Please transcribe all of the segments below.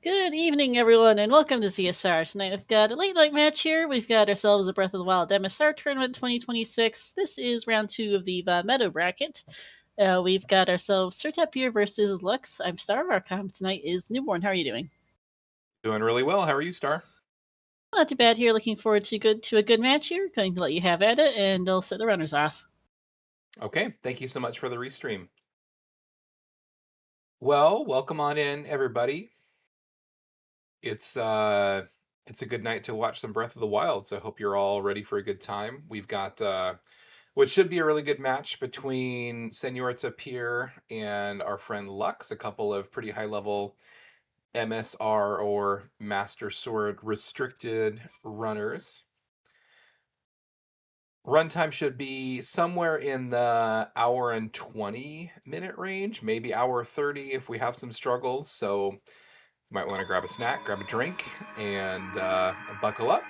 Good evening, everyone, and welcome to CSR. Tonight we've got a late night match here. We've got ourselves a Breath of the Wild MSR Tournament 2026. This is round 2 of the Von Meadow bracket. We've got ourselves Sir Tapir versus Lux. I'm Star. Our comp tonight is Newborn. How are you doing? Doing really well. How are you, Star? Not too bad here. Looking forward to a good match here. Going to let you have at it, and I'll set the runners off. Okay, thank you so much for the restream. Well, welcome on in, everybody. It's a good night to watch some Breath of the Wild, so I hope you're all ready for a good time. We've got what should be a really good match between Senor Tapir and our friend Lux, a couple of pretty high-level MSR or Master Sword restricted runners. Runtime should be somewhere in the hour and 20-minute range, maybe hour 30 if we have some struggles. So you might want to grab a snack, grab a drink, and buckle up,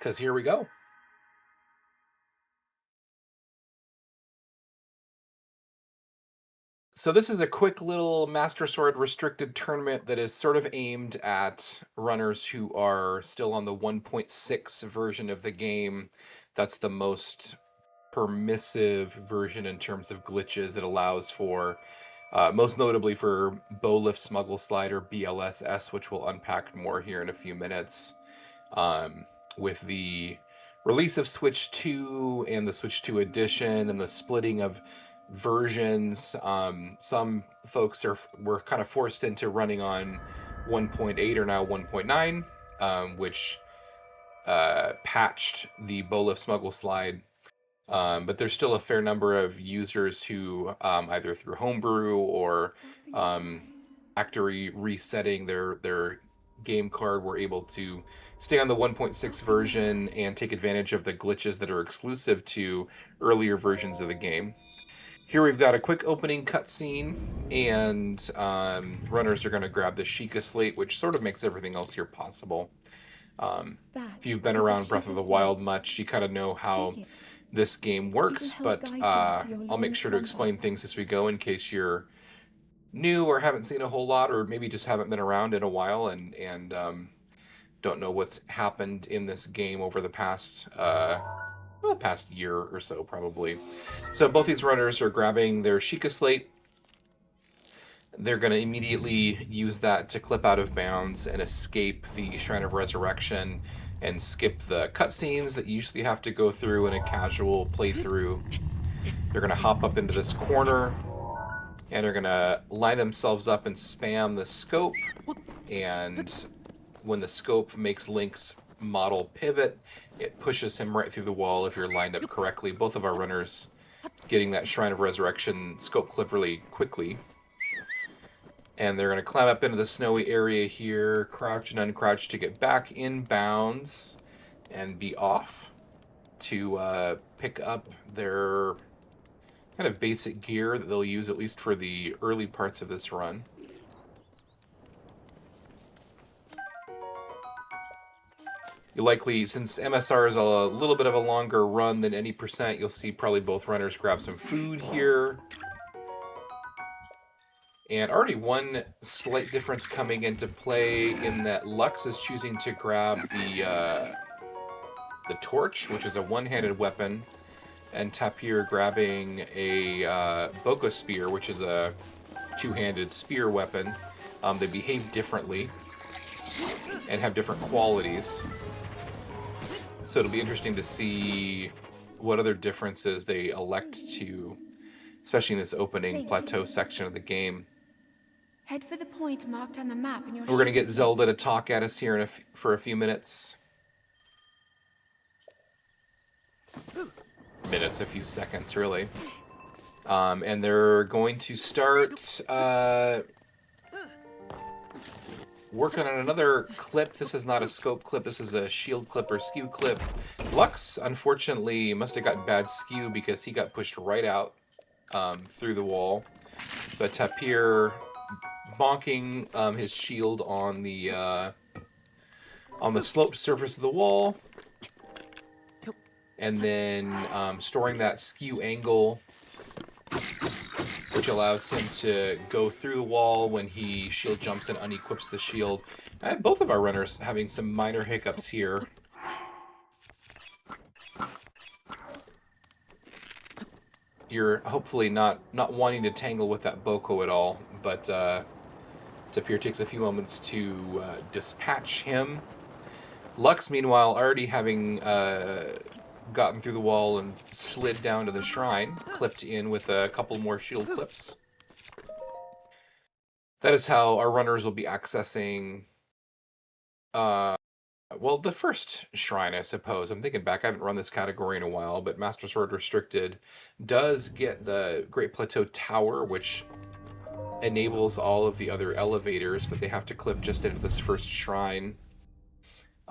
because here we go. So this is a quick little Master Sword restricted tournament that is sort of aimed at runners who are still on the 1.6 version of the game. That's the most permissive version in terms of glitches. It allows for, most notably for Bowlift Smuggle Slide or BLSS, which we'll unpack more here in a few minutes. With the release of Switch 2 and the Switch 2 edition and the splitting of versions, some folks were kind of forced into running on 1.8 or now 1.9, which patched the Bowlift Smuggle Slide. But there's still a fair number of users who, either through homebrew or factory resetting their game card, were able to stay on the 1.6 version and take advantage of the glitches that are exclusive to earlier versions of the game. Here we've got a quick opening cutscene, and runners are going to grab the Sheikah Slate, which sort of makes everything else here possible. If you've been around Breath of the Wild much, you kind of know how this game works, but I'll make sure to explain things as we go in case you're new or haven't seen a whole lot, or maybe just haven't been around in a while and don't know what's happened in this game over the past year or so, probably. So both these runners are grabbing their Sheikah Slate. They're going to immediately use that to clip out of bounds and escape the Shrine of Resurrection and skip the cutscenes that you usually have to go through in a casual playthrough. They're going to hop up into this corner, and they're going to line themselves up and spam the scope. And when the scope makes Link's model pivot, it pushes him right through the wall if you're lined up correctly. Both of our runners getting that Shrine of Resurrection scope clip really quickly. And they're going to climb up into the snowy area here, crouch and uncrouch to get back in bounds and be off to pick up their kind of basic gear that they'll use at least for the early parts of this run. You likely, since MSR is a little bit of a longer run than any percent, you'll see probably both runners grab some food here. And already one slight difference coming into play in that Lux is choosing to grab the torch, which is a one-handed weapon, and Tapir grabbing a Bogo Spear, which is a two-handed spear weapon. They behave differently and have different qualities. So it'll be interesting to see what other differences they elect to, especially in this opening plateau section of the game. Head for the point marked on the map in your We're going to get Zelda to talk at us here for a few minutes. A few seconds, really. And they're going to start working on another clip. This is not a scope clip. This is a shield clip or skew clip. Lux, unfortunately, must have gotten bad skew because he got pushed right out through the wall. But Tapir bonking his shield on the sloped surface of the wall, and then storing that skew angle, which which allows him to go through the wall when he shield jumps and unequips the shield. And both of our runners having some minor hiccups here. You're hopefully not wanting to tangle with that Boko at all, but Tapir takes a few moments to dispatch him. Lux, meanwhile, already having gotten through the wall and slid down to the shrine, clipped in with a couple more shield clips. That is how our runners will be accessing, well, the first shrine, I suppose. I'm thinking back, I haven't run this category in a while, but Master Sword Restricted does get the Great Plateau Tower, which enables all of the other elevators, but they have to clip just into this first shrine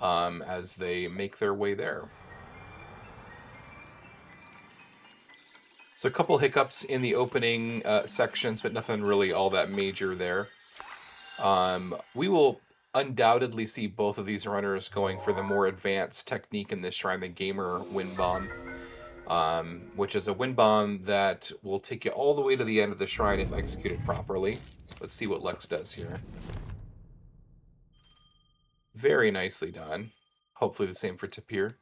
as they make their way there. So a couple hiccups in the opening sections, but nothing really all that major there. We will undoubtedly see both of these runners going for the more advanced technique in this shrine, the Gamer Wind Bomb, which is a wind bomb that will take you all the way to the end of the shrine if executed properly. Let's see what Lux does here. Very nicely done. Hopefully the same for Tapir.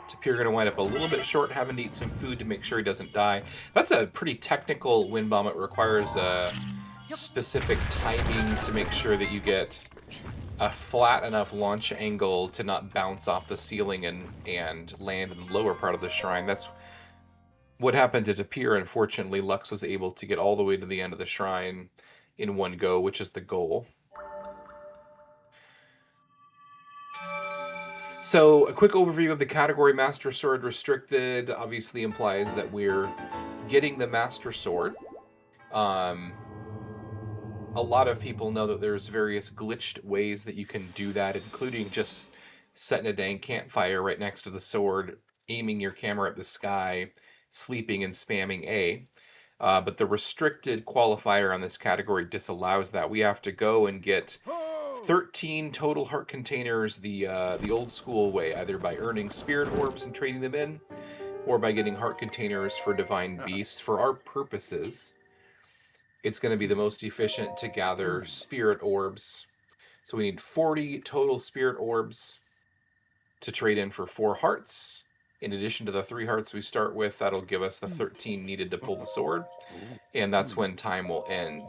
Tapir going to wind up a little bit short, having to eat some food to make sure he doesn't die. That's a pretty technical wind bomb. It requires a specific timing to make sure that you get a flat enough launch angle to not bounce off the ceiling and land in the lower part of the shrine. That's what happened to Tapir. Unfortunately, Lux was able to get all the way to the end of the shrine in one go, which is the goal. So a quick overview of the category. Master Sword Restricted obviously implies that we're getting the Master Sword. A lot of people know that there's various glitched ways that you can do that, including just setting a dang campfire right next to the sword, aiming your camera at the sky, sleeping and spamming A. But the restricted qualifier on this category disallows that. We have to go and get 13 total heart containers the old school way, either by earning spirit orbs and trading them in, or by getting heart containers for divine beasts. For our purposes, it's going to be the most efficient to gather spirit orbs. So we need 40 total spirit orbs to trade in for 4 hearts. In addition to the 3 hearts we start with, that'll give us the 13 needed to pull the sword. And that's when time will end.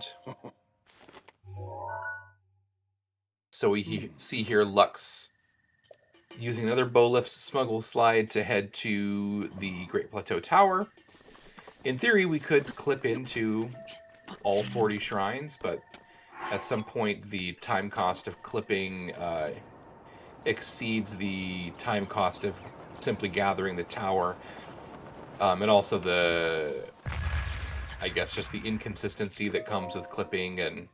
So we see here Lux using another bow lift smuggle slide to head to the Great Plateau Tower. In theory, we could clip into all 40 shrines, but at some point the time cost of clipping exceeds the time cost of simply gathering the tower. And also I guess just the inconsistency that comes with clipping and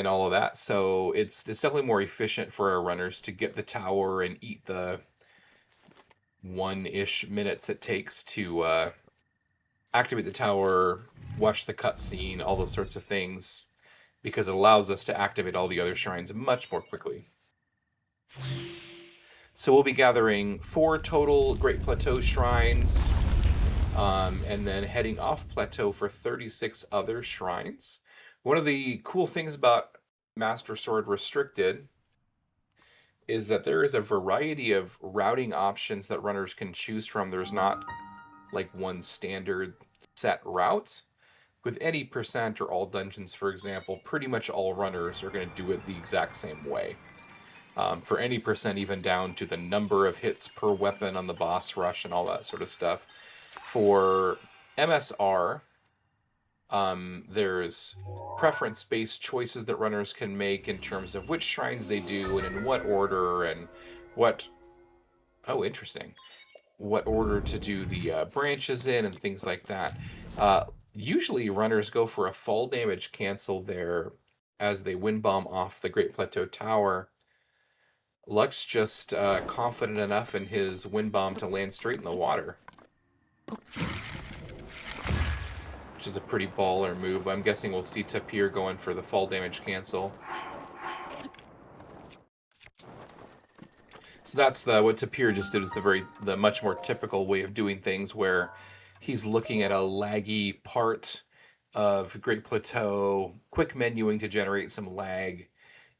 all of that. So it's definitely more efficient for our runners to get the tower and eat the 1-ish minutes it takes to activate the tower, watch the cutscene, all those sorts of things, because it allows us to activate all the other shrines much more quickly. So we'll be gathering 4 total Great Plateau shrines, and then heading off plateau for 36 other shrines. One of the cool things about Master Sword Restricted is that there is a variety of routing options that runners can choose from. There's not like one standard set route. With any percent or all dungeons, for example, pretty much all runners are going to do it the exact same way. For any percent, even down to the number of hits per weapon on the boss rush and all that sort of stuff. For MSR, there's preference-based choices that runners can make in terms of which shrines they do and in what order and what... Oh, interesting. What order to do the branches in and things like that. Usually runners go for a fall damage cancel there as they wind bomb off the Great Plateau Tower. Lux just confident enough in his wind bomb to land straight in the water. Which is a pretty baller move. I'm guessing we'll see Tapir going for the fall damage cancel. So that's what Tapir just did, is the much more typical way of doing things, where he's looking at a laggy part of Great Plateau, quick menuing to generate some lag,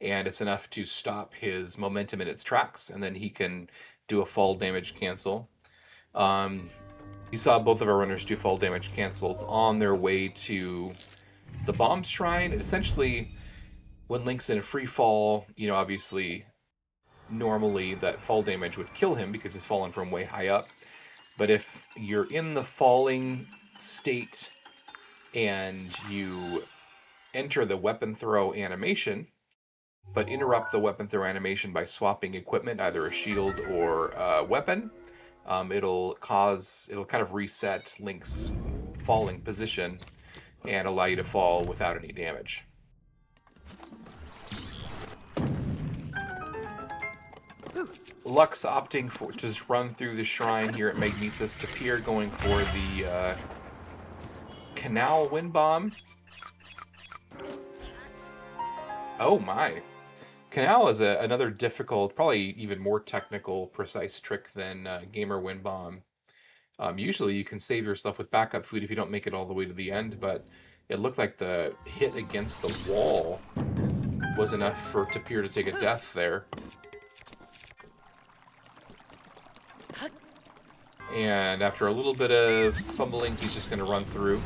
and it's enough to stop his momentum in its tracks, and then he can do a fall damage cancel. You saw both of our runners do fall damage cancels on their way to the bomb shrine. And essentially, when Link's in free fall, obviously, normally that fall damage would kill him because he's fallen from way high up. But if you're in the falling state and you enter the weapon throw animation, but interrupt the weapon throw animation by swapping equipment, either a shield or a weapon, it'll kind of reset Link's falling position and allow you to fall without any damage. Lux opting to just run through the shrine here at Magnesis. Tapir going for the Canal Wind Bomb. Oh my. Canal is another difficult, probably even more technical, precise trick than Gamer Wind Bomb. Usually you can save yourself with backup food if you don't make it all the way to the end, but it looked like the hit against the wall was enough for Tapir to take a death there. And after a little bit of fumbling, he's just going to run through.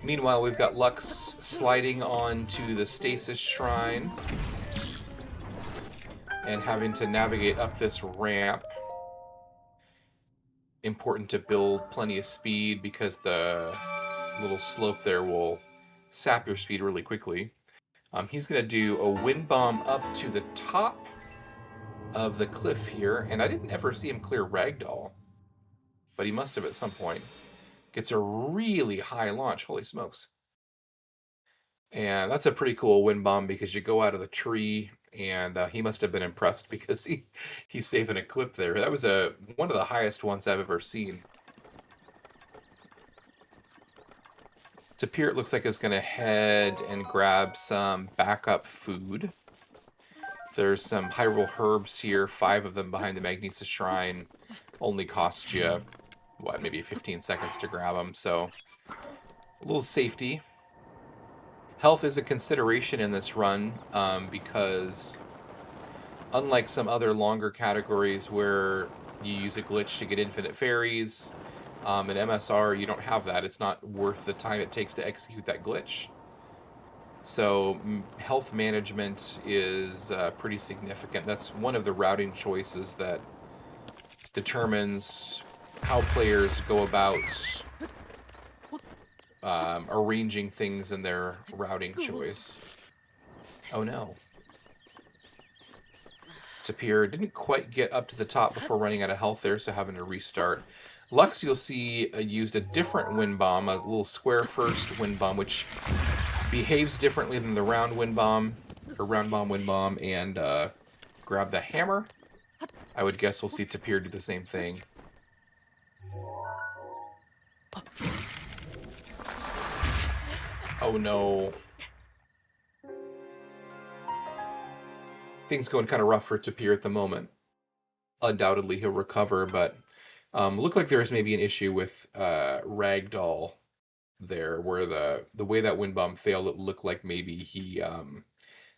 Meanwhile, we've got Lux sliding onto the Stasis Shrine and having to navigate up this ramp. Important to build plenty of speed because the little slope there will sap your speed really quickly. He's going to do a wind bomb up to the top of the cliff here, and I didn't ever see him clear Ragdoll, but he must have at some point. Gets a really high launch, holy smokes. And that's a pretty cool wind bomb because you go out of the tree, and he must have been impressed because he's saving a clip there. That was one of the highest ones I've ever seen. Tapir, it looks like, is going to head and grab some backup food. There's some Hyrule herbs here, 5 of them behind the Magnesis Shrine. Only cost you, maybe 15 seconds to grab them, so a little safety. Health is a consideration in this run, because unlike some other longer categories where you use a glitch to get infinite fairies, in MSR, you don't have that. It's not worth the time it takes to execute that glitch. So health management is pretty significant. That's one of the routing choices that determines how players go about arranging things in their routing choice. Oh no. Tapir didn't quite get up to the top before running out of health there, so having to restart. Lux, you'll see, used a different wind bomb, a little square first wind bomb, which behaves differently than the round wind bomb, or round bomb wind bomb, and grab the hammer. I would guess we'll see Tapir do the same thing. Oh no. Things going kind of rough for Tapir at the moment. Undoubtedly he'll recover, but looked like there was maybe an issue with Ragdoll there, where the way that wind bomb failed, it looked like maybe he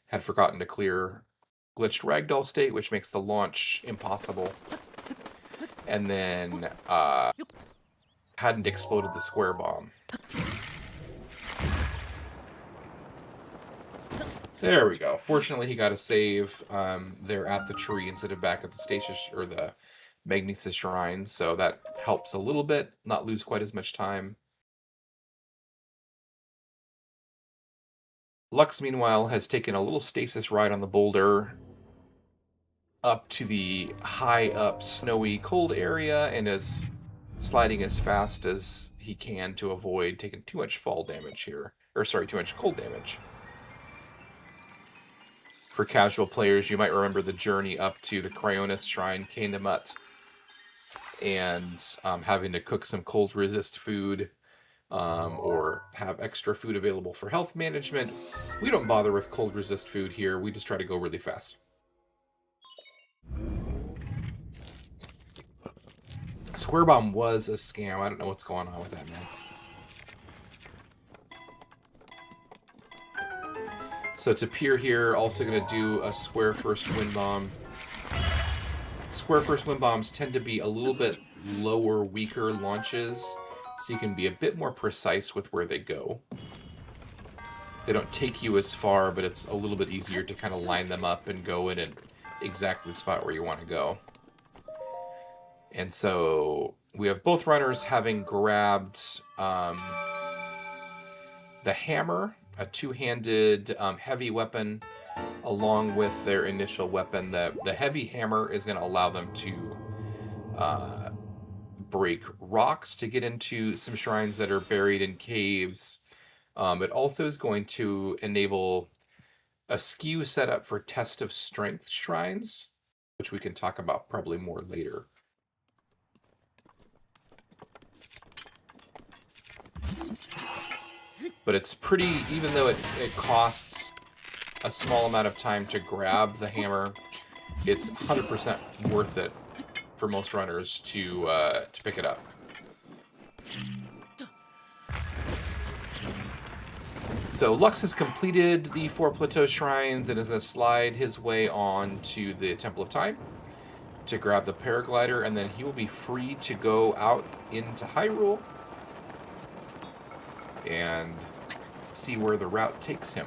had forgotten to clear glitched Ragdoll state, which makes the launch impossible. And then hadn't exploded the square bomb. There we go. Fortunately, he got a save there at the tree instead of back at the Stasis or the Magnesis Shrine, so that helps a little bit, not lose quite as much time. Lux, meanwhile, has taken a little stasis ride on the boulder up to the high up, snowy, cold area and is sliding as fast as he can to avoid taking too much fall damage here. Or sorry, too much cold damage. For casual players, you might remember the journey up to the Cryonis Shrine, Kainamut, and having to cook some cold resist food or have extra food available for health management. We don't bother with cold resist food here. We just try to go really fast. Square Bomb was a scam. I don't know what's going on with that, man. So Tapir here, also going to do a square first wind bomb. Square first wind bombs tend to be a little bit lower, weaker launches, so you can be a bit more precise with where they go. They don't take you as far, but it's a little bit easier to kind of line them up and go in at exactly the spot where you want to go. And so we have both runners having grabbed the hammer, a two-handed heavy weapon, along with their initial weapon. The heavy hammer is going to allow them to break rocks to get into some shrines that are buried in caves. It also is going to enable a skew setup for test of strength shrines, which we can talk about probably more later. But it's pretty, even though it costs a small amount of time to grab the hammer, it's 100% worth it for most runners to pick it up. So Lux has completed the 4 plateau shrines and is going to slide his way on to the Temple of Time to grab the paraglider, and then he will be free to go out into Hyrule and see where the route takes him.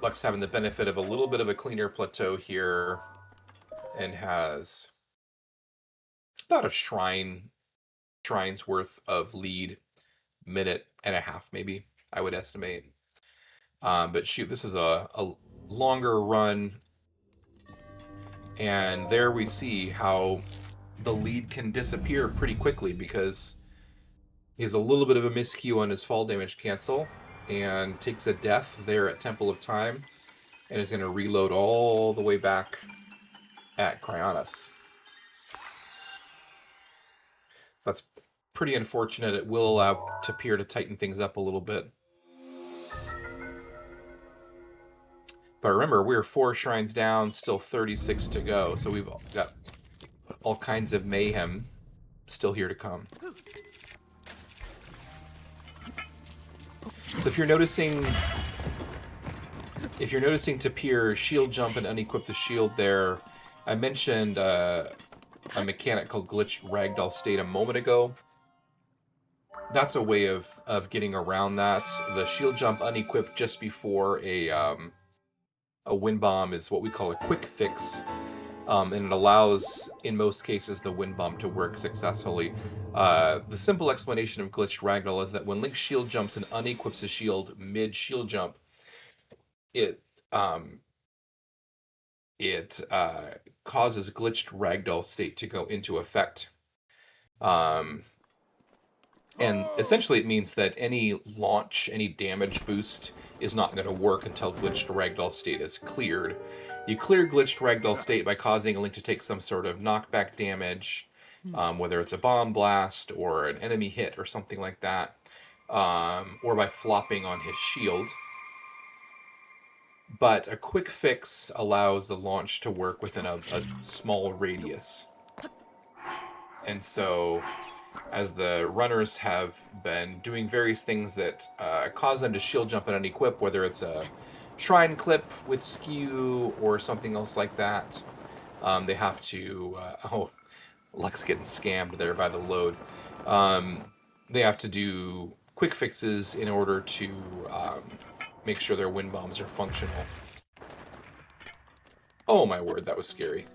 Lux having the benefit of a little bit of a cleaner plateau here and has about a shrine's worth of lead, minute and a half maybe, I would estimate. But shoot, this is a longer run, and there we see how the lead can disappear pretty quickly because he has a little bit of a miscue on his fall damage cancel and takes a death there at Temple of Time and is going to reload all the way back at Cryonis. That's pretty unfortunate. It will allow Tapir to tighten things up a little bit. But remember, we're 4 shrines down, still 36 to go, so we've got all kinds of mayhem still here to come. So if you're noticing Tapir shield jump and unequip the shield there, I mentioned a mechanic called glitched ragdoll state a moment ago. That's a way of getting around that. The shield jump unequipped just before a wind bomb is what we call a quick fix. And it allows, in most cases, the wind bomb to work successfully. The simple explanation of glitched ragdoll is that when Link shield jumps and unequips his shield mid shield jump, it causes glitched ragdoll state to go into effect. And essentially it means that any launch, any damage boost is not going to work until glitched ragdoll state is cleared. You clear glitched ragdoll state by causing a Link to take some sort of knockback damage, whether it's a bomb blast or an enemy hit or something like that, or by flopping on his shield. But a quick fix allows the launch to work within a small radius. And so, as the runners have been doing various things that cause them to shield jump and unequip, whether it's a shrine clip with skew or something else like that, they have to... Lux getting scammed there by the load. They have to do quick fixes in order to make sure their wind bombs are functional. Oh my word, that was scary.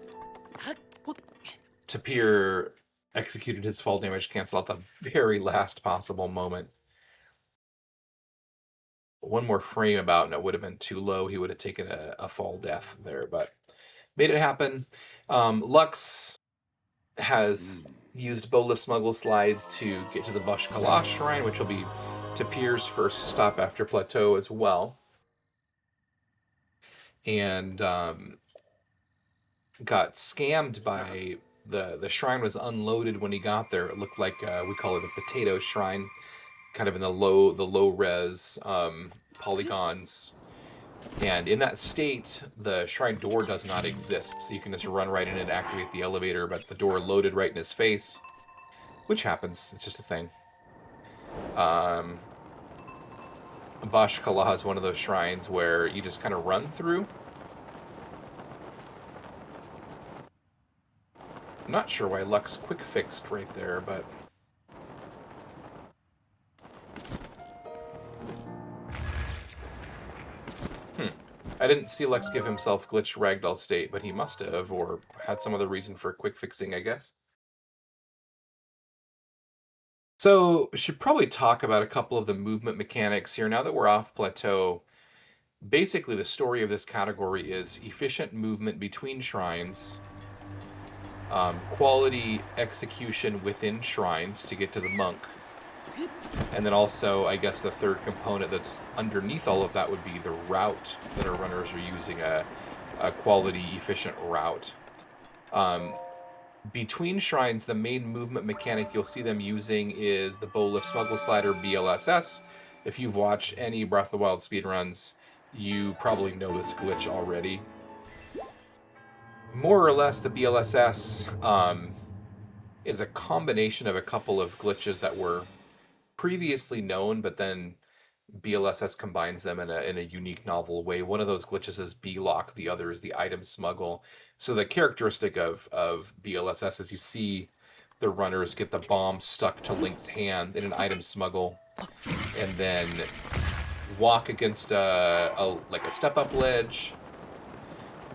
Tapir executed his fall damage cancel at the very last possible moment. One more frame about and it would have been too low. He would have taken a fall death there, but made it happen. Lux has used Bowlift Smuggle Slide to get to the Bush Kalash Shrine, which will be Tapir's first stop after Plateau as well. And got scammed by the shrine was unloaded when he got there. It looked like we call it a potato shrine, kind of in the low res polygons. And in that state, the shrine door does not exist, so you can just run right in and activate the elevator, but the door loaded right in his face, which happens. It's just a thing. Bash Kala is one of those shrines where you just kind of run through. I'm not sure why Lux quick fixed right there, but... I didn't see Lux give himself glitched ragdoll state, but he must have, or had some other reason for quick fixing, I guess. So, should probably talk about a couple of the movement mechanics here. Now that we're off plateau, basically the story of this category is efficient movement between shrines, quality execution within shrines to get to the monk, and then also, I guess the third component that's underneath all of that would be the route that our runners are using, a quality, efficient route. Between shrines, the main movement mechanic you'll see them using is the bow lift smuggle slider BLSS. If you've watched any Breath of the Wild speedruns, you probably know this glitch already. More or less, the BLSS is a combination of a couple of glitches that were previously known, but then BLSS combines them in a unique, novel way. One of those glitches is B-lock, the other is the item smuggle. So the characteristic of BLSS is you see the runners get the bomb stuck to Link's hand in an item smuggle, and then walk against like a step-up ledge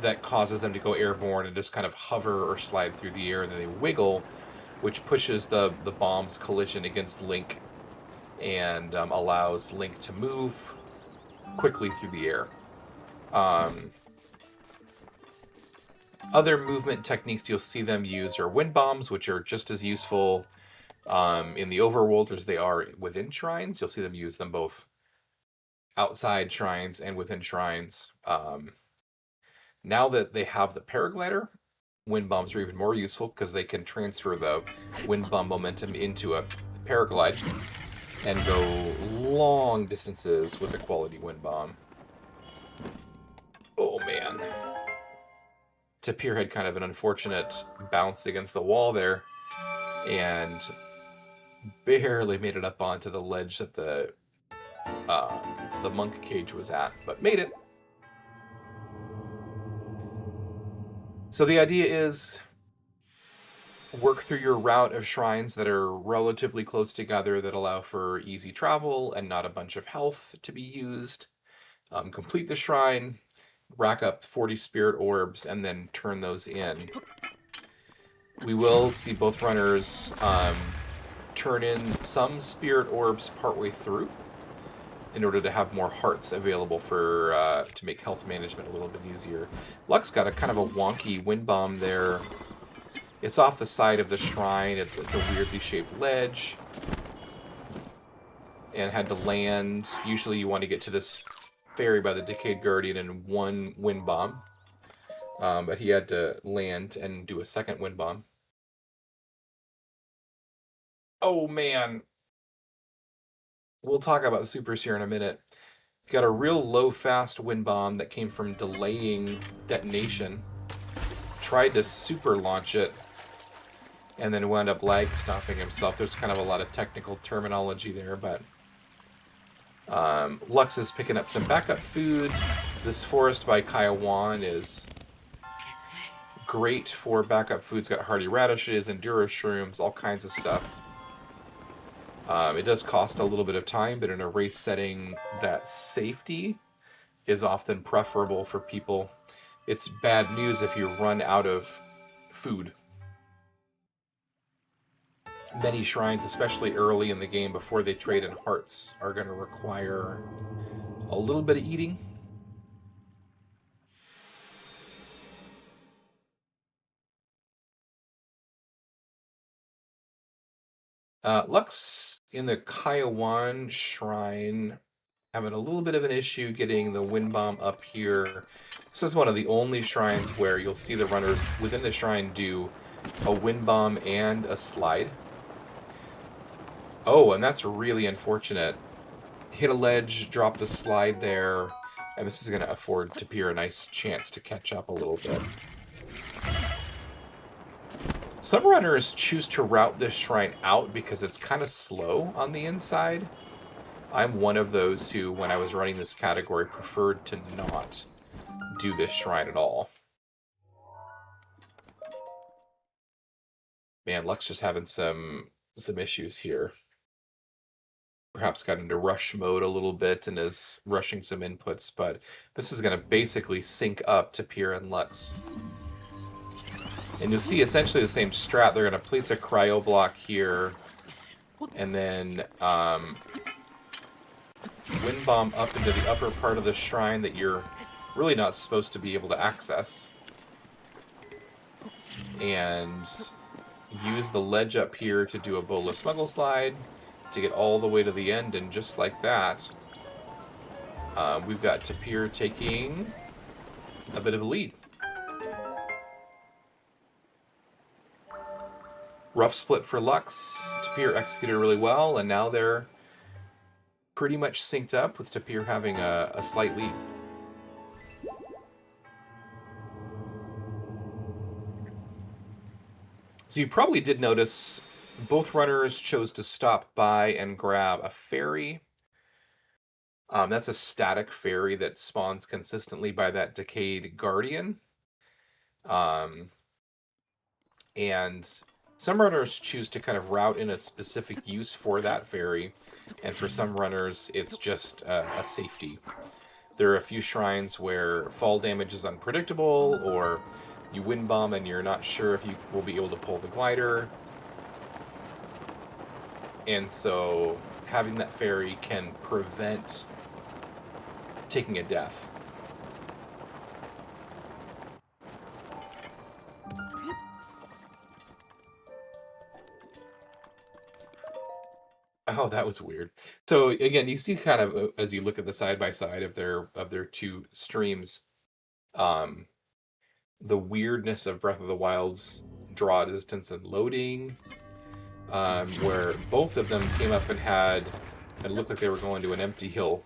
that causes them to go airborne and just kind of hover or slide through the air, and then they wiggle, which pushes the bomb's collision against Link and allows Link to move quickly through the air. Other movement techniques you'll see them use are wind bombs, which are just as useful in the overworld as they are within shrines. You'll see them use them both outside shrines and within shrines. Now that they have the paraglider, wind bombs are even more useful because they can transfer the wind bomb momentum into a paraglide and go long distances with a quality wind bomb. Oh man. Tapir had kind of an unfortunate bounce against the wall there and barely made it up onto the ledge that the monk cage was at, but made it. So the idea is work through your route of shrines that are relatively close together that allow for easy travel and not a bunch of health to be used. Complete the shrine, rack up 40 spirit orbs, and then turn those in. We will see both runners turn in some spirit orbs partway through in order to have more hearts available for to make health management a little bit easier. Lux got a kind of a wonky wind bomb there. It's off the side of the shrine. It's a weirdly shaped ledge. And had to land. Usually you want to get to this ferry by the Decayed Guardian in one wind bomb. But he had to land and do a second wind bomb. Oh man. We'll talk about supers here in a minute. Got a real low fast wind bomb that came from delaying detonation. Tried to super launch it and then wound up lag stopping himself. There's kind of a lot of technical terminology there, but Lux is picking up some backup food. This forest by Kaiwan is great for backup food. It's got hardy radishes, enduro shrooms, all kinds of stuff. It does cost a little bit of time, but in a race setting, that safety is often preferable for people. It's bad news if you run out of food. Many shrines, especially early in the game before they trade in hearts, are going to require a little bit of eating. Lux in the Kaiwan shrine having a little bit of an issue getting the wind bomb up here. This is one of the only shrines where you'll see the runners within the shrine do a wind bomb and a slide. Oh, and that's really unfortunate. Hit a ledge, drop the slide there, and this is going to afford Tapir a nice chance to catch up a little bit. Some runners choose to route this shrine out because it's kind of slow on the inside. I'm one of those who, when I was running this category, preferred to not do this shrine at all. Man, Lux just having some issues here. Perhaps got into rush mode a little bit and is rushing some inputs, but this is going to basically sync up Tapir and Lux. And you'll see essentially the same strat. They're going to place a cryo block here, and then wind bomb up into the upper part of the shrine that you're really not supposed to be able to access. And use the ledge up here to do a Bola Smuggle Slide to get all the way to the end, and just like that, we've got Tapir taking a bit of a lead. Rough split for Lux. Tapir executed really well, and now they're pretty much synced up, with Tapir having a slight lead. So you probably did notice both runners chose to stop by and grab a fairy. That's a static fairy that spawns consistently by that Decayed Guardian. And some runners choose to kind of route in a specific use for that fairy, and for some runners it's just a safety. There are a few shrines where fall damage is unpredictable, or you wind bomb and you're not sure if you will be able to pull the glider. And so having that fairy can prevent taking a death. Oh, that was weird. So again, you see kind of as you look at the side by side of their two streams, the weirdness of Breath of the Wild's draw distance and loading, where both of them came up and it looked like they were going to an empty hill.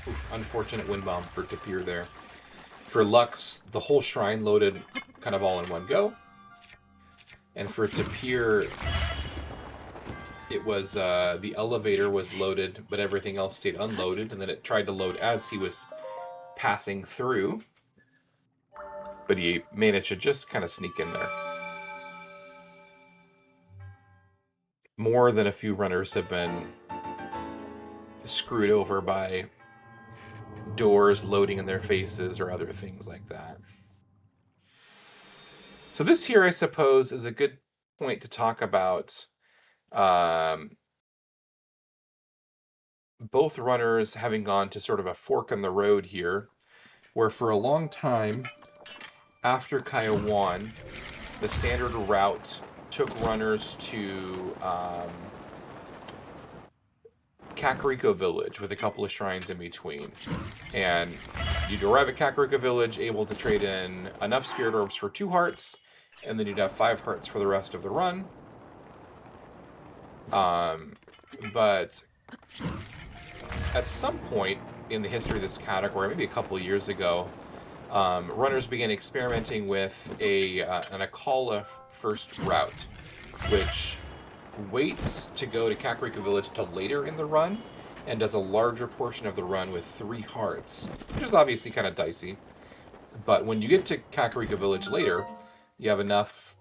Oof, unfortunate wind bomb for Tapir there. For Lux, the whole shrine loaded kind of all in one go. And for Tapir, it was the elevator was loaded, but everything else stayed unloaded, and then it tried to load as he was passing through. But he managed to just kind of sneak in there. More than a few runners have been screwed over by doors loading in their faces or other things like that. So this here, I suppose, is a good point to talk about both runners having gone to sort of a fork in the road here, where for a long time after Kaya 1, the standard route took runners to Kakariko Village with a couple of shrines in between. And you'd arrive at Kakariko Village able to trade in enough spirit orbs for 2 hearts, and then you'd have 5 hearts for the rest of the run. But at some point in the history of this category, maybe a couple of years ago, runners began experimenting with an Akala first route, which waits to go to Kakariko Village till later in the run, and does a larger portion of the run with 3 hearts, which is obviously kind of dicey. But when you get to Kakariko Village later, you have enough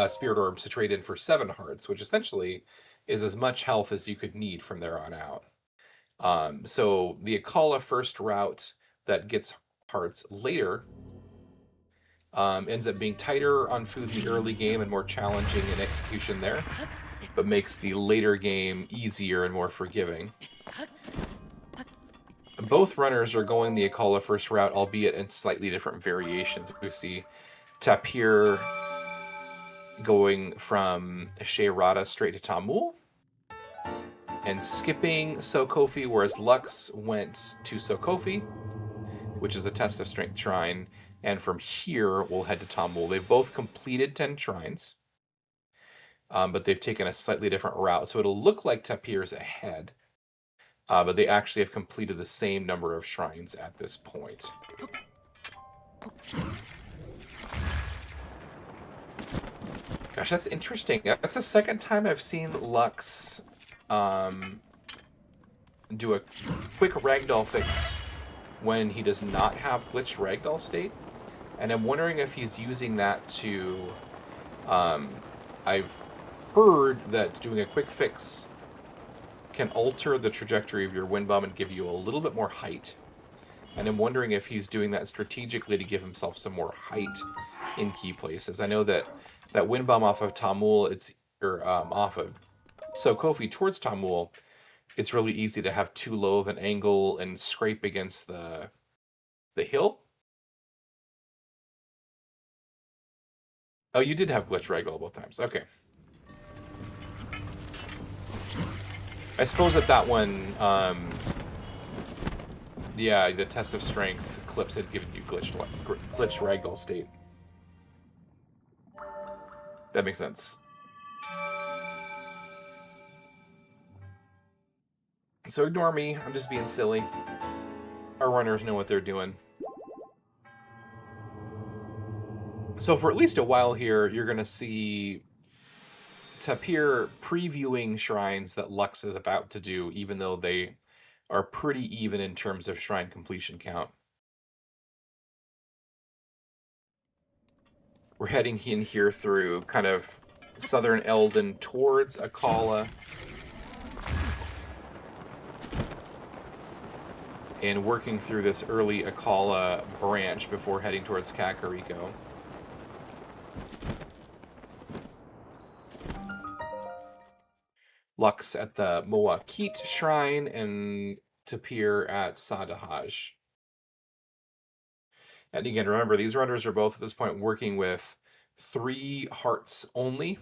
spirit orbs to trade in for 7 hearts, which essentially is as much health as you could need from there on out. So the Akala first route that gets hearts later ends up being tighter on food in the early game and more challenging in execution there, but makes the later game easier and more forgiving. Both runners are going the Akala first route, albeit in slightly different variations. We see Tapir going from Sheirata straight to Tamul, and skipping Sokofi, whereas Lux went to Sokofi, which is a Test of Strength shrine, And from here, we'll head to Tamul. They've both completed 10 shrines, but they've taken a slightly different route. So it'll look like Tapir's ahead, but they actually have completed the same number of shrines at this point. Gosh, that's interesting. That's the second time I've seen Lux do a quick ragdoll fix when he does not have glitched ragdoll state. And I'm wondering if he's using that to... I've heard that doing a quick fix can alter the trajectory of your wind bomb and give you a little bit more height. And I'm wondering if he's doing that strategically to give himself some more height in key places. I know that that wind bomb off of Tamul, off of Sokofi towards Tamul, it's really easy to have too low of an angle and scrape against the hill. Oh, you did have glitch ragdoll both times. Okay. I suppose at that one, yeah, the test of strength clips had given you glitched ragdoll state. That makes sense. So ignore me. I'm just being silly. Our runners know what they're doing. So for at least a while here, you're going to see Tapir previewing shrines that Lux is about to do, even though they are pretty even in terms of shrine completion count. We're heading in here through kind of southern Eldon towards Akala. And working through this early Akala branch before heading towards Kakariko. Lux at the Moakit Shrine and Tapir at Sadahaj. And again, remember, these runners are both at this point working with 3 hearts only.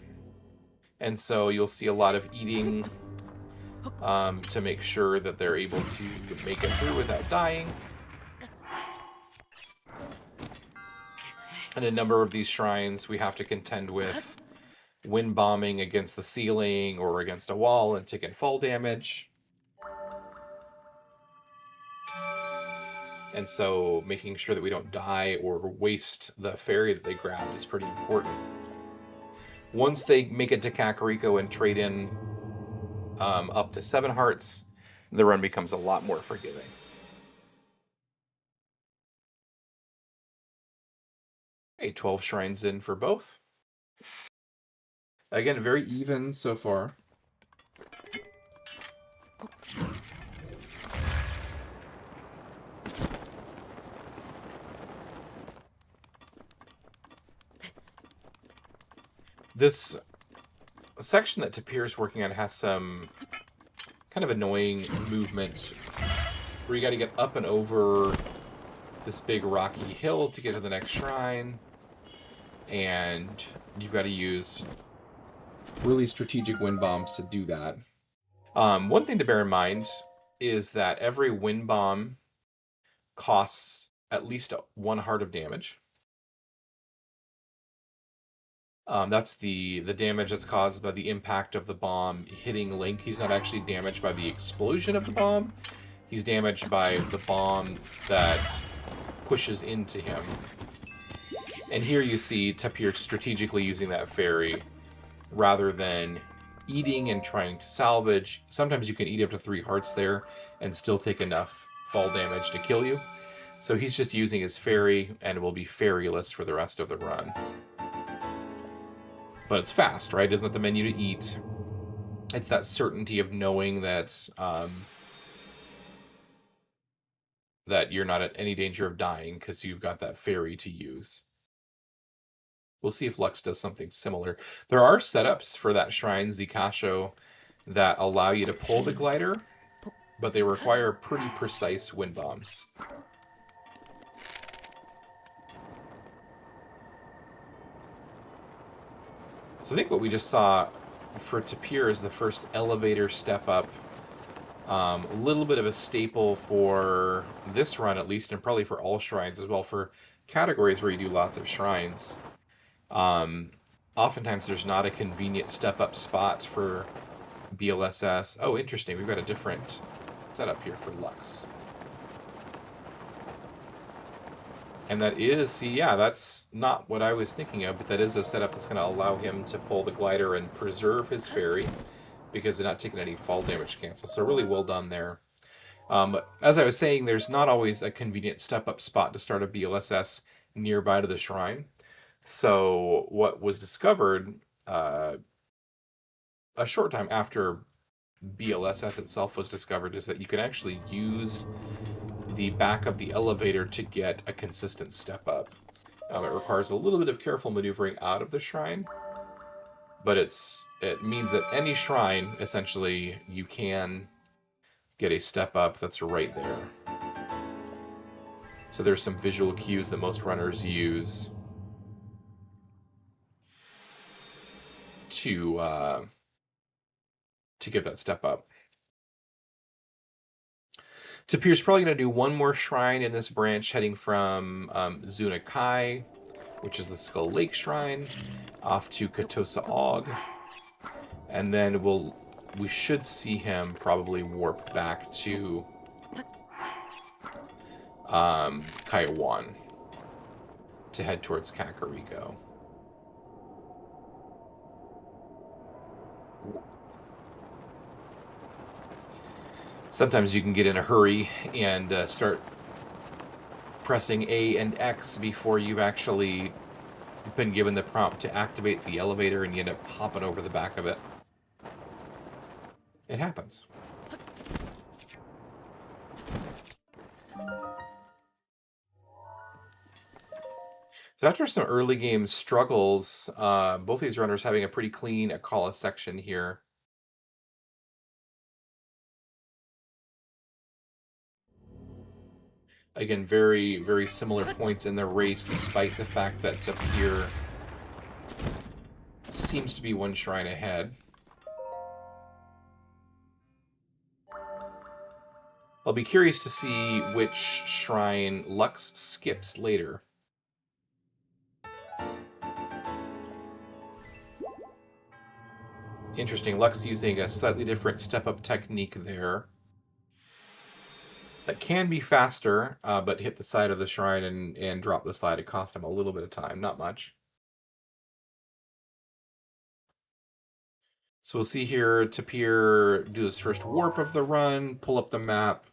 And so you'll see a lot of eating to make sure that they're able to make it through without dying. And a number of these shrines we have to contend with wind bombing against the ceiling or against a wall and taking fall damage. And so making sure that we don't die or waste the fairy that they grabbed is pretty important. Once they make it to Kakariko and trade in up to 7 hearts, the run becomes a lot more forgiving. Okay, 12 shrines in for both. Again, very even so far. This section that Tapir's working on has some kind of annoying movement where you got to get up and over this big rocky hill to get to the next shrine, and you've got to use really strategic wind bombs to do that. One thing to bear in mind is that every wind bomb costs at least 1 heart of damage. That's the damage that's caused by the impact of the bomb hitting Link. He's not actually damaged by the explosion of the bomb. He's damaged by the bomb that pushes into him. And here you see Tapir strategically using that fairy rather than eating and trying to salvage. Sometimes you can eat up to 3 hearts there and still take enough fall damage to kill you. So he's just using his fairy and will be fairyless for the rest of the run. But it's fast, right? It doesn't have the menu to eat. It's that certainty of knowing that that you're not at any danger of dying because you've got that fairy to use. We'll see if Lux does something similar. There are setups for that shrine, Zikasho, that allow you to pull the glider, but they require pretty precise wind bombs. So I think what we just saw for Tapir is the first elevator step up. A little bit of a staple for this run, at least, and probably for all shrines as well. For categories where you do lots of shrines, oftentimes there's not a convenient step-up spot for BLSS. Oh, interesting. We've got a different setup here for Lux. And that is, see, yeah, that's not what I was thinking of, but that is a setup that's going to allow him to pull the glider and preserve his fairy, because they're not taking any fall damage cancel. So really well done there. As I was saying, there's not always a convenient step-up spot to start a BLSS nearby to the shrine. So what was discovered a short time after BLSS itself was discovered is that you can actually use the back of the elevator to get a consistent step up. It requires a little bit of careful maneuvering out of the shrine, but it means that any shrine, essentially, you can get a step up that's right there. So there's some visual cues that most runners use to get that step up. Tapir's probably going to do one more shrine in this branch, heading from Zunakai, which is the Skull Lake Shrine, off to Katosa Og, and then we should see him probably warp back to Kaiwan to head towards Kakariko. Sometimes you can get in a hurry and start pressing A and X before you've actually been given the prompt to activate the elevator, and you end up hopping over the back of it. It happens. So after some early game struggles, both these runners having a pretty clean Akala section here. Again, very, very similar points in the race, despite the fact that Tapir seems to be one shrine ahead. I'll be curious to see which shrine Lux skips later. Interesting, Lux using a slightly different step-up technique there. That can be faster, but hit the side of the shrine and drop the slide. It cost him a little bit of time, not much. So we'll see here Tapir do his first warp of the run, pull up the map,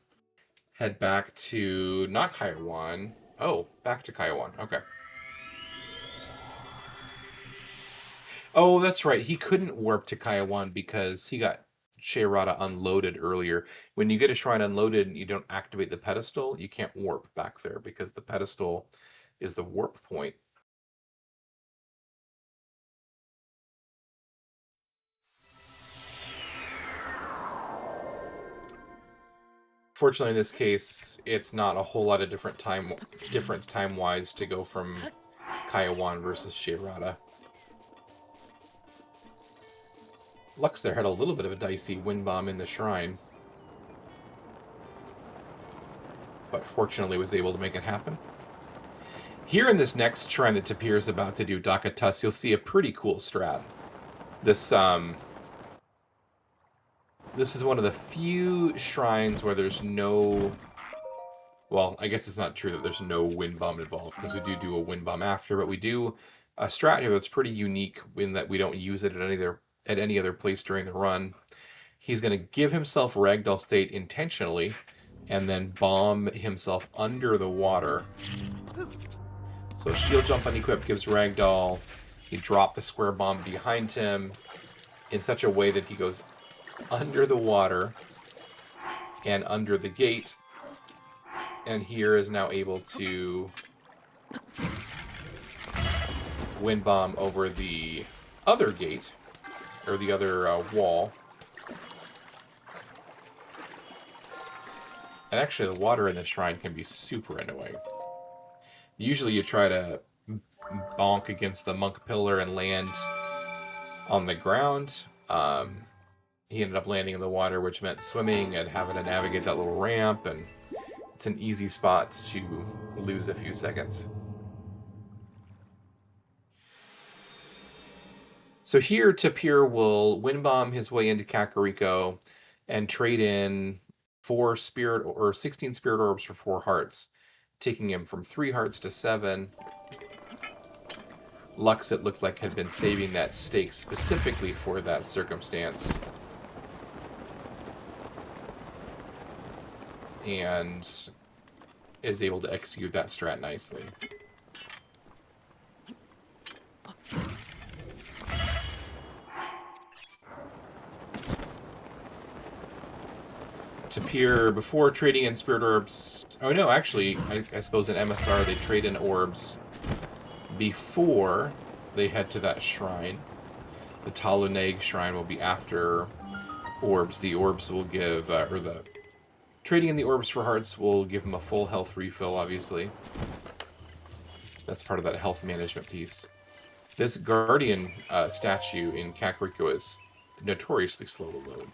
head back to, not Kaiwan. Oh, back to Kaiwan. Okay. Oh, that's right. He couldn't warp to Kaiwan because he got Sheirata unloaded earlier. When you get a shrine unloaded and you don't activate the pedestal, you can't warp back there because the pedestal is the warp point. Fortunately, in this case, it's not a whole lot of difference time-wise to go from Kaiwan versus Sheirata. Lux there had a little bit of a dicey wind bomb in the shrine, but fortunately was able to make it happen. Here in this next shrine that Tapir is about to do, Dakatus, you'll see a pretty cool strat. This is one of the few shrines where there's no... Well, I guess it's not true that there's no wind bomb involved, because we do a wind bomb after, but we do a strat here that's pretty unique in that we don't use it at any other place during the run. He's going to give himself ragdoll state intentionally, and then bomb himself under the water. So shield jump unequipped gives ragdoll. He dropped the square bomb behind him in such a way that he goes under the water and under the gate, and here is now able to wind bomb over the other gate, or the other wall. And actually the water in the shrine can be super annoying. Usually you try to bonk against the monk pillar and land on the ground. He ended up landing in the water, which meant swimming and having to navigate that little ramp, and it's an easy spot to lose a few seconds. So here, Tapir will wind bomb his way into Kakariko and trade in 16 spirit orbs for 4 hearts, taking him from 3 hearts to 7. Lux, it looked like, had been saving that stake specifically for that circumstance. And is able to execute that strat nicely. Tapir, before trading in spirit orbs... Oh no, actually, I suppose in MSR they trade in orbs before they head to that shrine. The Taluneg shrine will be after orbs. The orbs will give... trading in the orbs for hearts will give them a full health refill, obviously. That's part of that health management piece. This Guardian statue in Kakariko is notoriously slow to load.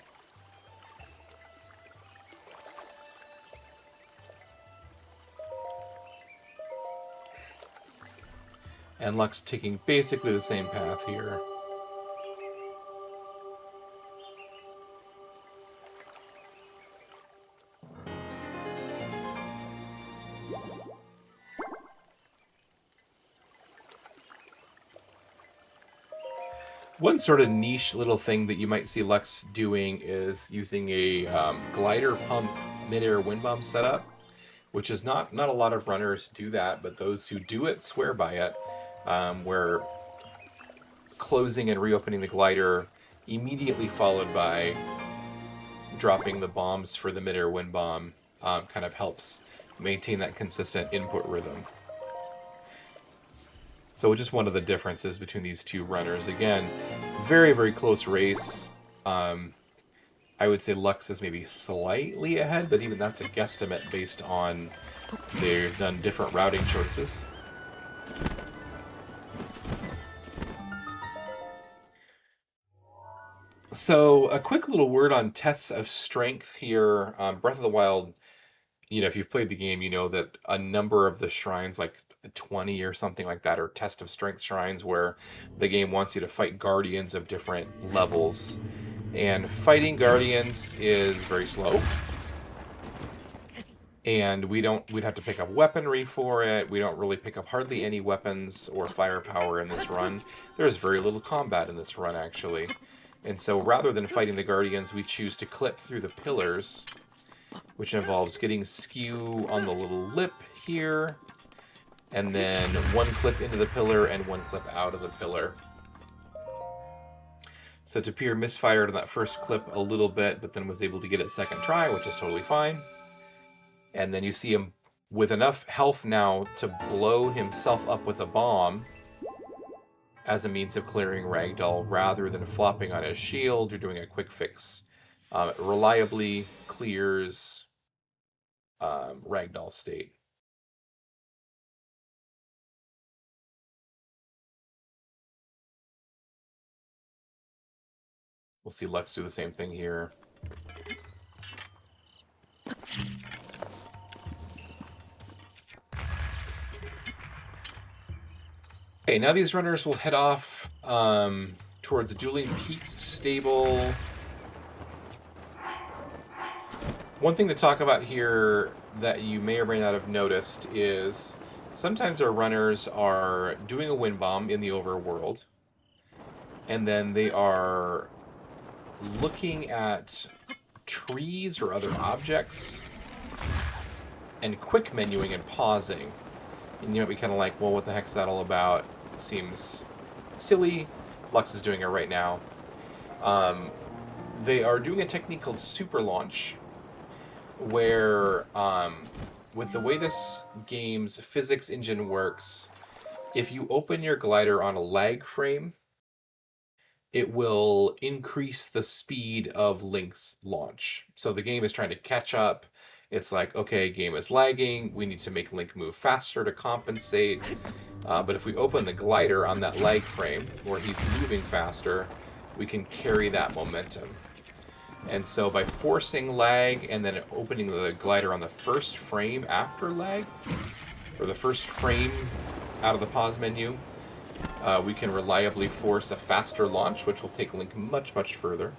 And Lux taking basically the same path here. One sort of niche little thing that you might see Lux doing is using a glider pump midair wind bomb setup, which is not a lot of runners do that, but those who do it swear by it, where closing and reopening the glider immediately followed by dropping the bombs for the midair wind bomb kind of helps maintain that consistent input rhythm. So just one of the differences between these two runners. Again, very, very close race. I would say Lux is maybe slightly ahead, but even that's a guesstimate based on they've done different routing choices. So a quick little word on tests of strength here. Breath of the Wild, if you've played the game, you know that a number of the shrines, like 20 or something like that, are test of strength shrines where the game wants you to fight guardians of different levels. And fighting guardians is very slow. And we'd have to pick up weaponry for it. We don't really pick up hardly any weapons or firepower in this run. There's very little combat in this run, actually. And so rather than fighting the guardians, we choose to clip through the pillars, which involves getting skew on the little lip here, and then one clip into the pillar and one clip out of the pillar. So Tapir misfired on that first clip a little bit, but then was able to get it second try, which is totally fine. And then you see him with enough health now to blow himself up with a bomb as a means of clearing Ragdoll, rather than flopping on his shield or doing a quick fix. It reliably clears Ragdoll state. We'll see Lux do the same thing here. Okay, now these runners will head off towards Dueling Peaks stable. One thing to talk about here that you may or may not have noticed is sometimes our runners are doing a wind bomb in the overworld, and then they are looking at trees or other objects and quick menuing and pausing. And you might be kind of like, well, what the heck's that all about? It seems silly. Lux is doing it right now. They are doing a technique called super launch, where with the way this game's physics engine works, if you open your glider on a lag frame, it will increase the speed of Link's launch. So the game is trying to catch up. It's like, okay, game is lagging. We need to make Link move faster to compensate. But if we open the glider on that lag frame, where he's moving faster, we can carry that momentum. And so by forcing lag and then opening the glider on the first frame after lag, or the first frame out of the pause menu, we can reliably force a faster launch, which will take Link much, much further.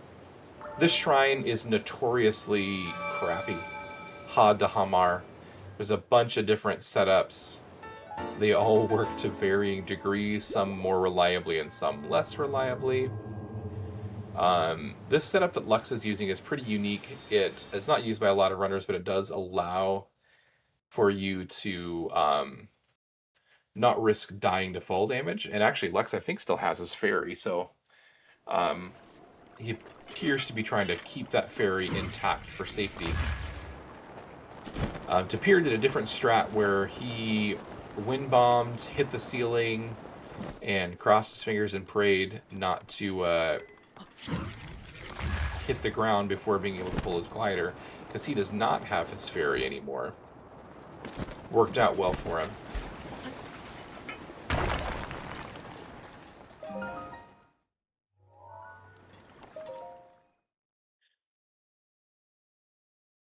This shrine is notoriously crappy. Had to Hamar. There's a bunch of different setups. They all work to varying degrees, some more reliably and some less reliably. This setup that Lux is using is pretty unique. It is not used by a lot of runners, but it does allow for you to not risk dying to fall damage. And actually, Lux, I think, still has his fairy, so he appears to be trying to keep that fairy intact for safety. Tapir did a different strat where he wind bombed, hit the ceiling, and crossed his fingers and prayed not to hit the ground before being able to pull his glider, because he does not have his fairy anymore. Worked out well for him.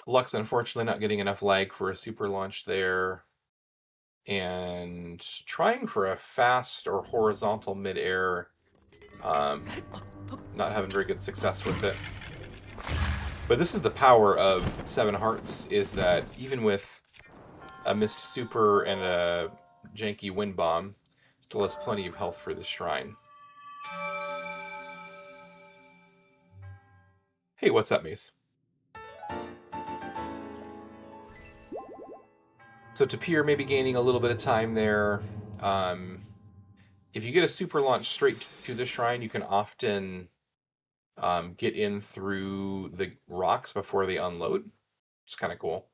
Lux, unfortunately, not getting enough lag for a super launch there. And trying for a fast or horizontal mid-air. Not having very good success with it. But this is the power of Seven Hearts, is that even with a missed super and a janky wind bomb, still has plenty of health for this shrine. Hey, what's up, Mace? So Tapir may be gaining a little bit of time there. If you get a super launch straight to the shrine, you can often get in through the rocks before they unload. It's kind of cool.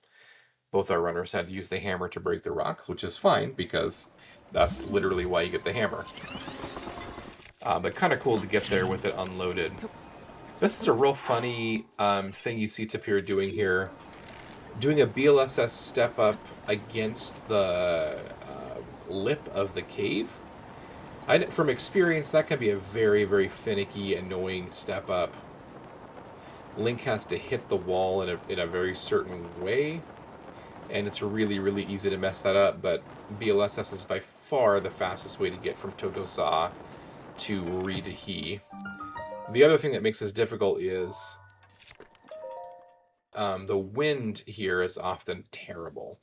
Both our runners had to use the hammer to break the rocks, which is fine because that's literally why you get the hammer. But kind of cool to get there with it unloaded. This is a real funny thing you see Tapir doing here. Doing a BLSS step up against the lip of the cave. From experience, that can be a very, very finicky, annoying step up. Link has to hit the wall in a very certain way, and it's really, really easy to mess that up, but BLSS is by far the fastest way to get from Totosa to Ridahi. The other thing that makes this difficult is the wind here is often terrible.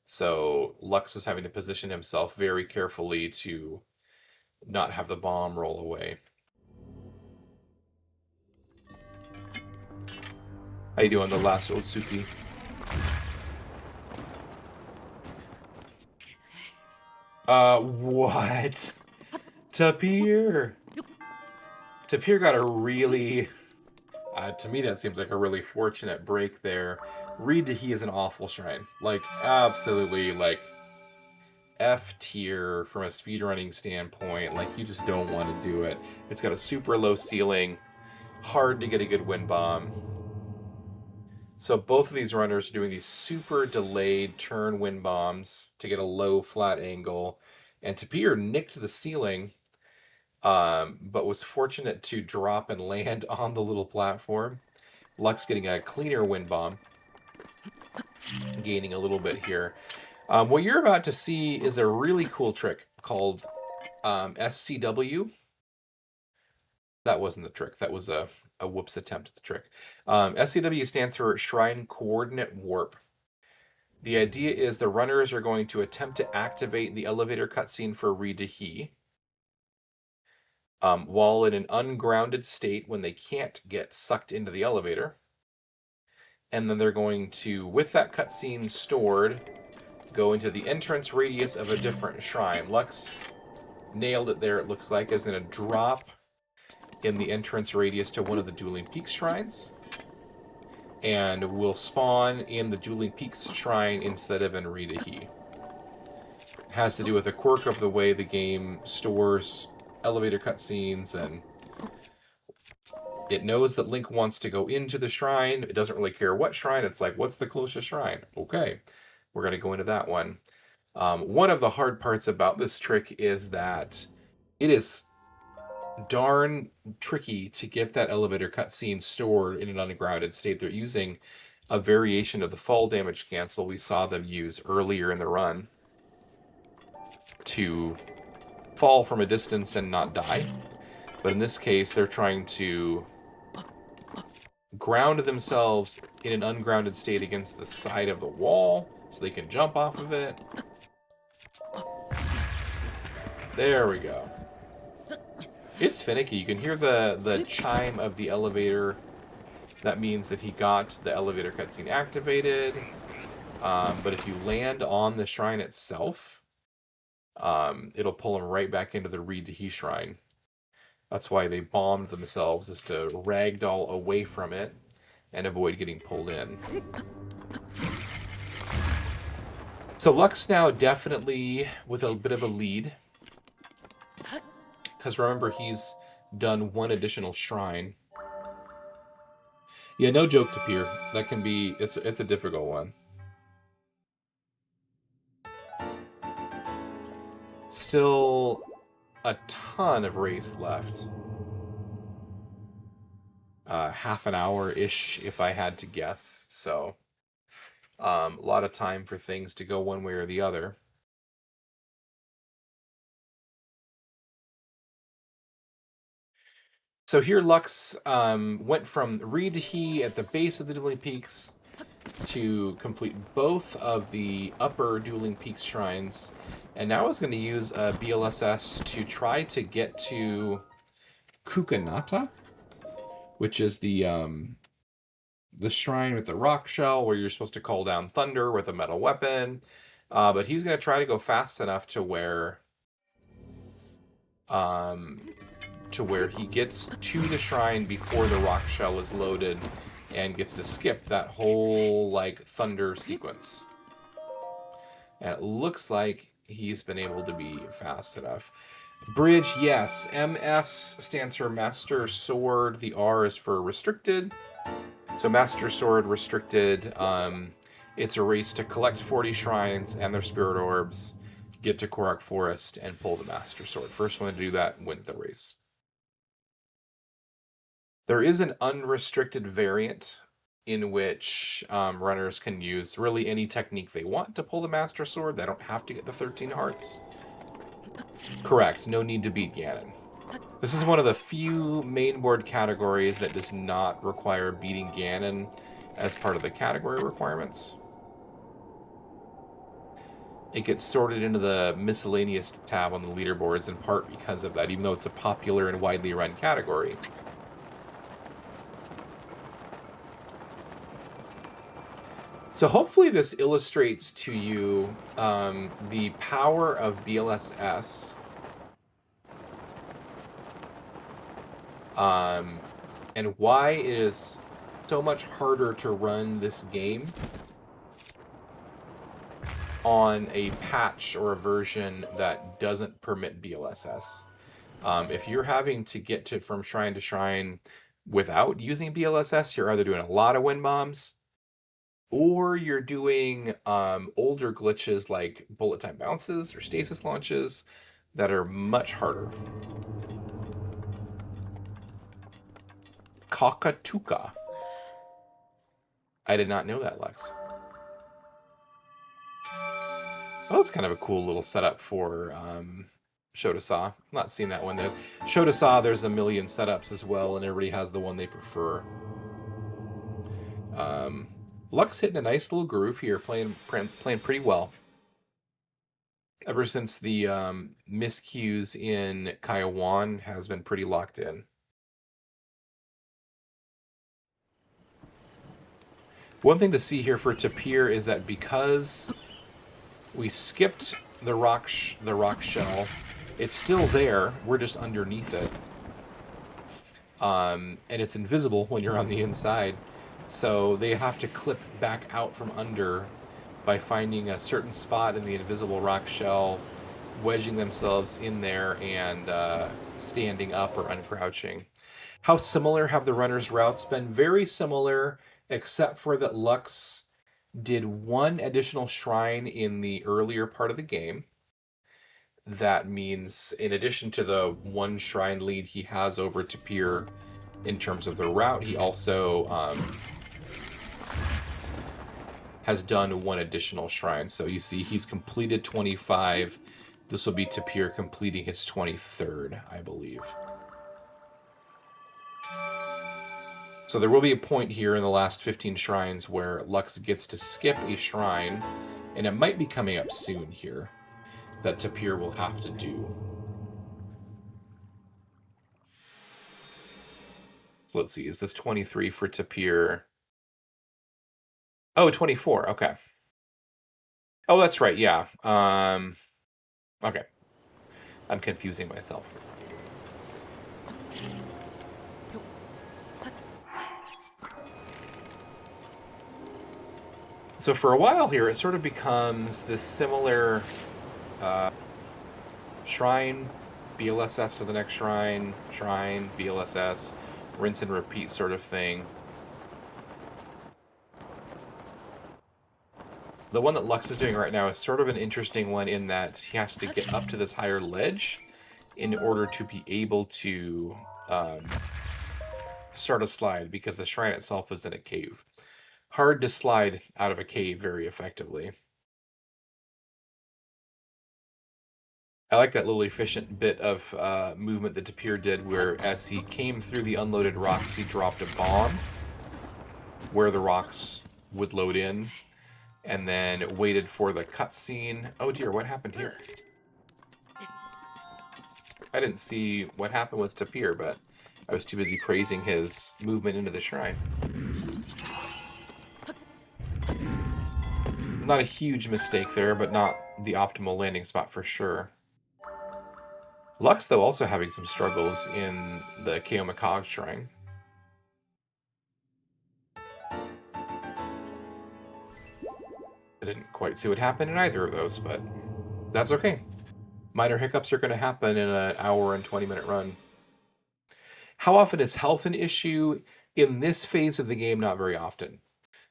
So Lux was having to position himself very carefully to not have the bomb roll away. How you doing, the last Otsuki? What? Tapir! Tapir got a really... to me, that seems like a really fortunate break there. Ridahi is an awful shrine. Like, absolutely, like, F tier from a speedrunning standpoint. Like, you just don't want to do it. It's got a super low ceiling, hard to get a good wind bomb. So both of these runners are doing these super delayed turn wind bombs to get a low flat angle. And Tapir nicked the ceiling, but was fortunate to drop and land on the little platform. Lux getting a cleaner wind bomb, gaining a little bit here. What you're about to see is a really cool trick called SCW. That wasn't the trick. That was a whoops attempt at the trick. SCW stands for Shrine Coordinate Warp. The idea is the runners are going to attempt to activate the elevator cutscene for Ridahi while in an ungrounded state when they can't get sucked into the elevator. And then they're going to, with that cutscene stored, go into the entrance radius of a different shrine. Lux nailed it there, it looks like, is going to drop in the entrance radius to one of the Dueling Peaks shrines, and will spawn in the Dueling Peaks shrine instead of in Ridahi. Has to do with a quirk of the way the game stores elevator cutscenes, and it knows that Link wants to go into the shrine. It doesn't really care what shrine. It's like, what's the closest shrine? Okay, we're going to go into that one. One of the hard parts about this trick is that it is darn tricky to get that elevator cutscene stored in an ungrounded state. They're using a variation of the fall damage cancel we saw them use earlier in the run to fall from a distance and not die. But in this case, they're trying to ground themselves in an ungrounded state against the side of the wall so they can jump off of it. There we go. It's finicky. You can hear the chime of the elevator. That means that he got the elevator cutscene activated. But if you land on the shrine itself, it'll pull him right back into the Reed to He shrine. That's why they bombed themselves, is to ragdoll away from it and avoid getting pulled in. So Lux now definitely with a bit of a lead. Because remember, he's done one additional shrine. Yeah, no joke, Tapir. That can be, it's a difficult one. Still a ton of race left. Half an hour-ish, if I had to guess. So, a lot of time for things to go one way or the other. So here Lux went from Reed to He at the base of the Dueling Peaks to complete both of the upper Dueling Peaks shrines. And now I was going to use a BLSS to try to get to Kukanata, which is the shrine with the rock shell where you're supposed to call down thunder with a metal weapon. But he's going to try to go fast enough to where he gets to the shrine before the rock shell is loaded and gets to skip that whole like thunder sequence. And it looks like he's been able to be fast enough. Bridge, yes. MS stands for Master Sword. The R is for restricted. So Master Sword restricted. It's a race to collect 40 shrines and their spirit orbs, get to Korok Forest, and pull the Master Sword. First one to do that wins the race. There is an unrestricted variant in which runners can use really any technique they want to pull the Master Sword. They don't have to get the 13 hearts. Correct, no need to beat Ganon. This is one of the few mainboard categories that does not require beating Ganon as part of the category requirements. It gets sorted into the miscellaneous tab on the leaderboards in part because of that, even though it's a popular and widely run category. So hopefully this illustrates to you the power of BLSS and why it is so much harder to run this game on a patch or a version that doesn't permit BLSS. If you're having to get from shrine to shrine without using BLSS, you're either doing a lot of wind bombs, or you're doing older glitches like bullet time bounces or stasis launches that are much harder. Kakatuka. I did not know that, Lex. Well, that's kind of a cool little setup for Show to Saw. Not seen that one. Show to Saw, there's a million setups as well, and everybody has the one they prefer. Lux hitting a nice little groove here, playing pretty well. Ever since the miscues in Kaiwan has been pretty locked in. One thing to see here for Tapir is that because we skipped the rock shell, it's still there. We're just underneath it, and it's invisible when you're on the inside. So they have to clip back out from under by finding a certain spot in the invisible rock shell, wedging themselves in there, and standing up or uncrouching. How similar have the runners' routes been? Very similar, except for that Lux did one additional shrine in the earlier part of the game. That means, in addition to the one shrine lead he has over Tapir in terms of the route, he also has done one additional shrine. So you see he's completed 25 This will be Tapir completing his 23rd, I believe. So there will be a point here in the last 15 shrines where Lux gets to skip a shrine, and it might be coming up soon here, that Tapir will have to do. So let's see, is this 23 for Tapir? Oh, 24, okay. Oh, that's right, yeah. Okay. I'm confusing myself. So for a while here, it sort of becomes this similar shrine, BLSS to the next shrine, shrine, BLSS, rinse and repeat sort of thing. The one that Lux is doing right now is sort of an interesting one in that he has to get up to this higher ledge in order to be able to start a slide, because the shrine itself is in a cave. Hard to slide out of a cave very effectively. I like that little efficient bit of movement that Tapir did, where as he came through the unloaded rocks, he dropped a bomb where the rocks would load in, and then waited for the cutscene. Oh dear, what happened here? I didn't see what happened with Tapir, but I was too busy praising his movement into the shrine. Not a huge mistake there, but not the optimal landing spot for sure. Lux, though, also having some struggles in the Keomakog shrine. I didn't quite see what happened in either of those, but that's okay. Minor hiccups are going to happen in an hour and 20-minute run. How often is health an issue? In this phase of the game, not very often,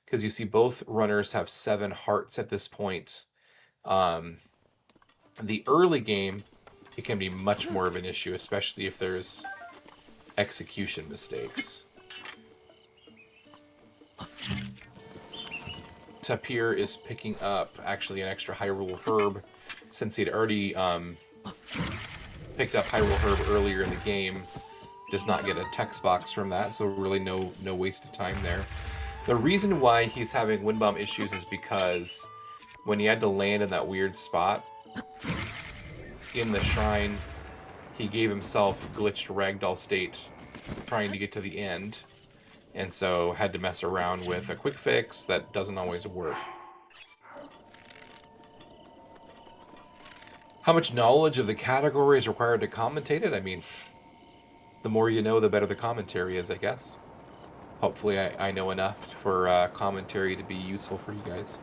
because you see both runners have 7 hearts at this point. The early game, it can be much more of an issue, especially if there's execution mistakes. Tapir is picking up actually an extra Hyrule Herb, since he'd already picked up Hyrule Herb earlier in the game. Does not get a text box from that, so really no waste of time there. The reason why he's having wind bomb issues is because when he had to land in that weird spot in the shrine, he gave himself glitched ragdoll state trying to get to the end, and so had to mess around with a quick fix that doesn't always work. How much knowledge of the category is required to commentate it? I mean, the more you know, the better the commentary is, I guess. Hopefully I know enough for commentary to be useful for you guys.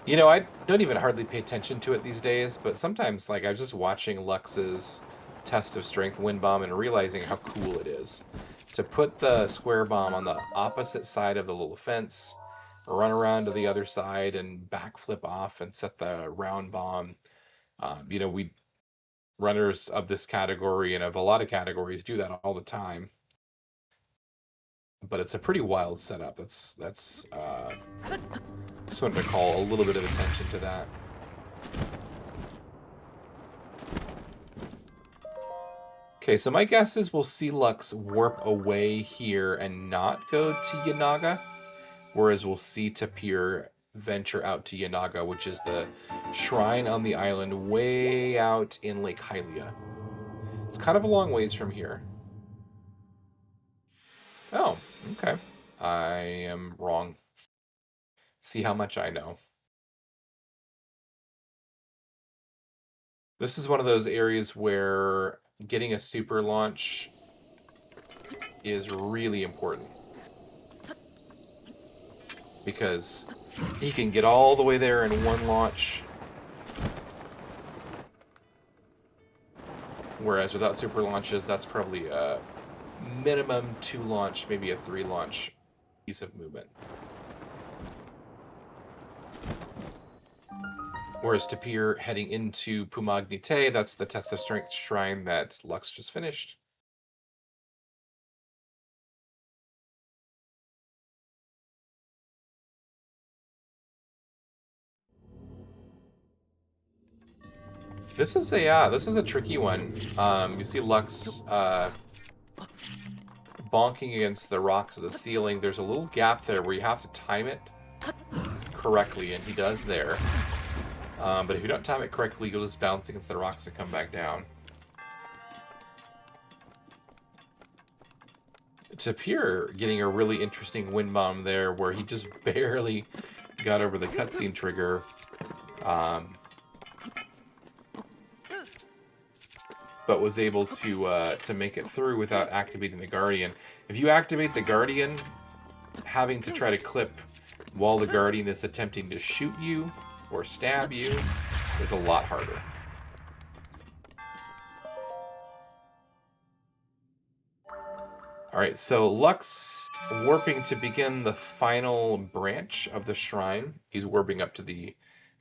You know, I don't even hardly pay attention to it these days, but sometimes, like, I was just watching Lux's test of strength wind bomb and realizing how cool it is to put the square bomb on the opposite side of the little fence, run around to the other side and backflip off and set the round bomb. You know, we runners of this category and of a lot of categories do that all the time, but it's a pretty wild setup. That's just wanted to call a little bit of attention to that. Okay, so my guess is we'll see Lux warp away here and not go to Yanaga, whereas we'll see Tapir venture out to Yanaga, which is the shrine on the island way out in Lake Hylia. It's kind of a long ways from here. Oh, okay. I am wrong. See how much I know. This is one of those areas where getting a super launch is really important, because he can get all the way there in one launch, whereas without super launches, that's probably a minimum 2 launch, maybe a 3 launch piece of movement. Whereas Tapir heading into Pumagnite, that's the test of strength shrine that Lux just finished. This is a tricky one. You see Lux bonking against the rocks of the ceiling. There's a little gap there where you have to time it correctly, and he does there. But if you don't time it correctly, you'll just bounce against the rocks and come back down. Tapir getting a really interesting wind bomb there, where he just barely got over the cutscene trigger. But was able to make it through without activating the Guardian. If you activate the Guardian, having to try to clip while the Guardian is attempting to shoot you or stab you is a lot harder. Alright, so Lux warping to begin the final branch of the shrine. He's warping up to the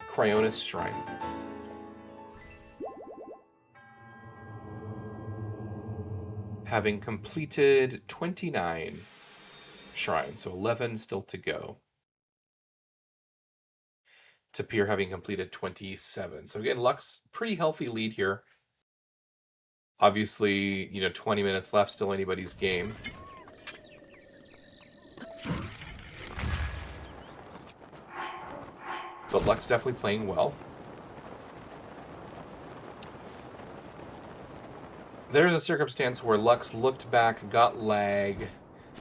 Cryonis shrine. Having completed 29 shrines, so 11 still to go. Tapir having completed 27. So again, Lux, pretty healthy lead here. Obviously, 20 minutes left, still anybody's game. But Lux definitely playing well. There's a circumstance where Lux looked back, got lag,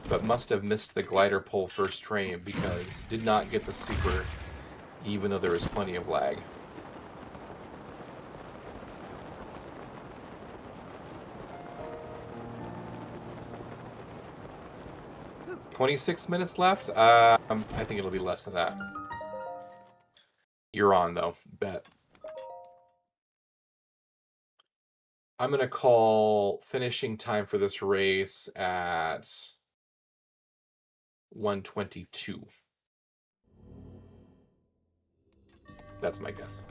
but must have missed the glider pull first frame because did not get the super, even though there was plenty of lag. "26 minutes left? I think it'll be less than that. You're on, though. Bet. I'm going to call finishing time for this race at 1:22. That's my guess.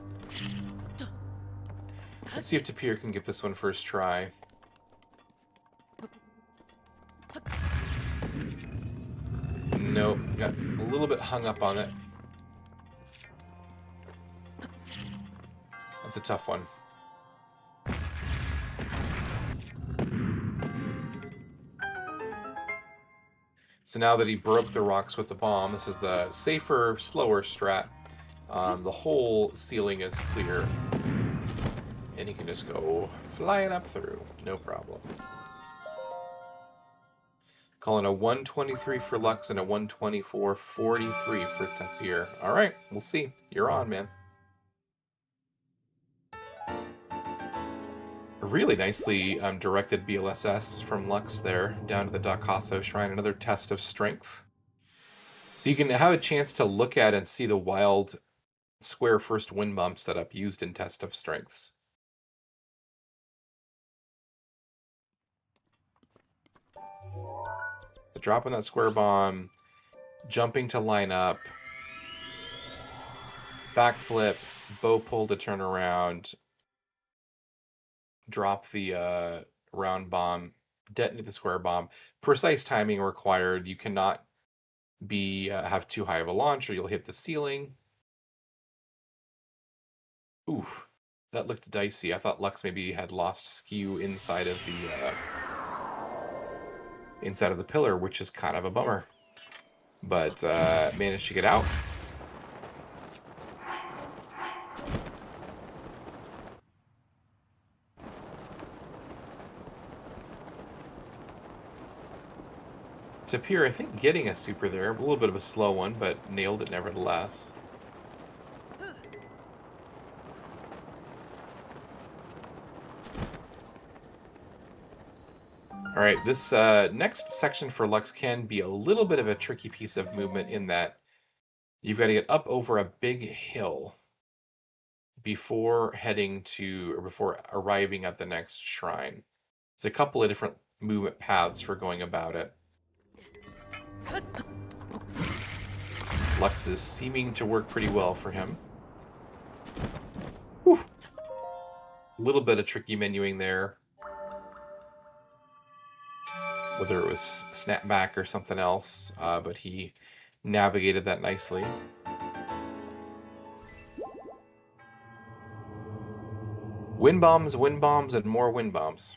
Let's see if Tapir can get this one first try. Nope, got a little bit hung up on it. That's a tough one. So now that he broke the rocks with the bomb, this is the safer, slower strat. The whole ceiling is clear. And he can just go flying up through. No problem. Calling a 123 for Lux and a 124.43 for Tapir. All right, we'll see. You're on, man. A really nicely directed BLSS from Lux there, down to the Dakaso Shrine. Another test of strength. So you can have a chance to look at and see the wild square first wind bomb setup used in test of strengths. Dropping that square bomb, jumping to line up, backflip, bow pull to turn around, drop the round bomb, detonate the square bomb. Precise timing required. You cannot have too high of a launch or you'll hit the ceiling. Oof, that looked dicey. I thought Lux maybe had lost skew inside of the pillar, which is kind of a bummer. But managed to get out. Tapir, I think, getting a super there. A little bit of a slow one, but nailed it nevertheless. All right, this next section for Lux can be a little bit of a tricky piece of movement in that you've got to get up over a big hill before arriving at the next shrine. There's a couple of different movement paths for going about it. Lux is seeming to work pretty well for him. Whew. A little bit of tricky menuing there. Whether it was snapback or something else, but he navigated that nicely. Wind bombs, and more wind bombs.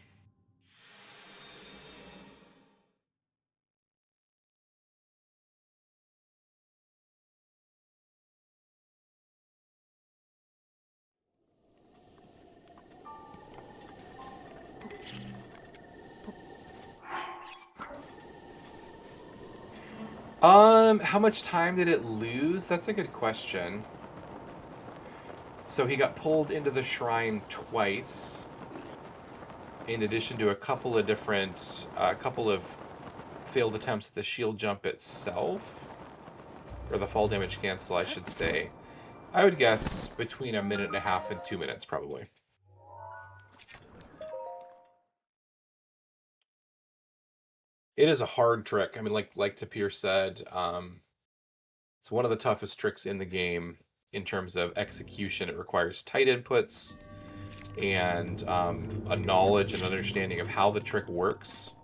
How much time did it lose? That's a good question. So he got pulled into the shrine twice, in addition to a couple of different, couple of failed attempts at the shield jump itself, or the fall damage cancel, I should say. I would guess between 1.5 minutes and 2 minutes, probably. It is a hard trick. I mean, like Tapir said, it's one of the toughest tricks in the game in terms of execution. It requires tight inputs and a knowledge and understanding of how the trick works.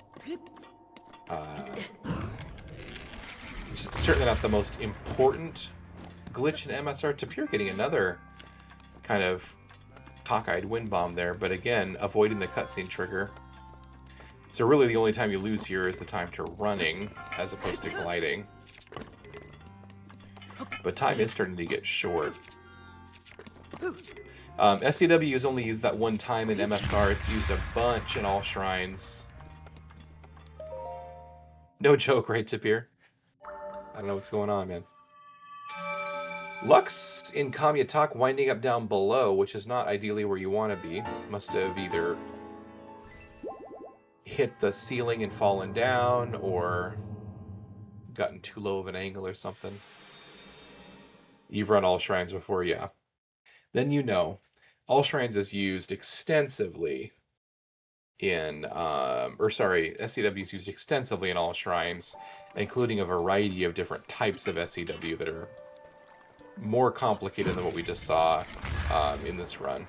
It's certainly not the most important glitch in MSR. Tapir getting another kind of cockeyed wind bomb there, but again, avoiding the cutscene trigger. So really the only time you lose here is the time to running, as opposed to gliding. But time is starting to get short. SCW is only used that one time in MSR. It's used a bunch in all shrines. No joke, right, Tapir? I don't know what's going on, man. Lux in Kamyatak winding up down below, which is not ideally where you want to be. Must have either hit the ceiling and fallen down, or gotten too low of an angle or something. You've run all shrines before, yeah. Then you know. All shrines is used extensively in, SCW is used extensively in all shrines, including a variety of different types of SCW that are more complicated than what we just saw in this run.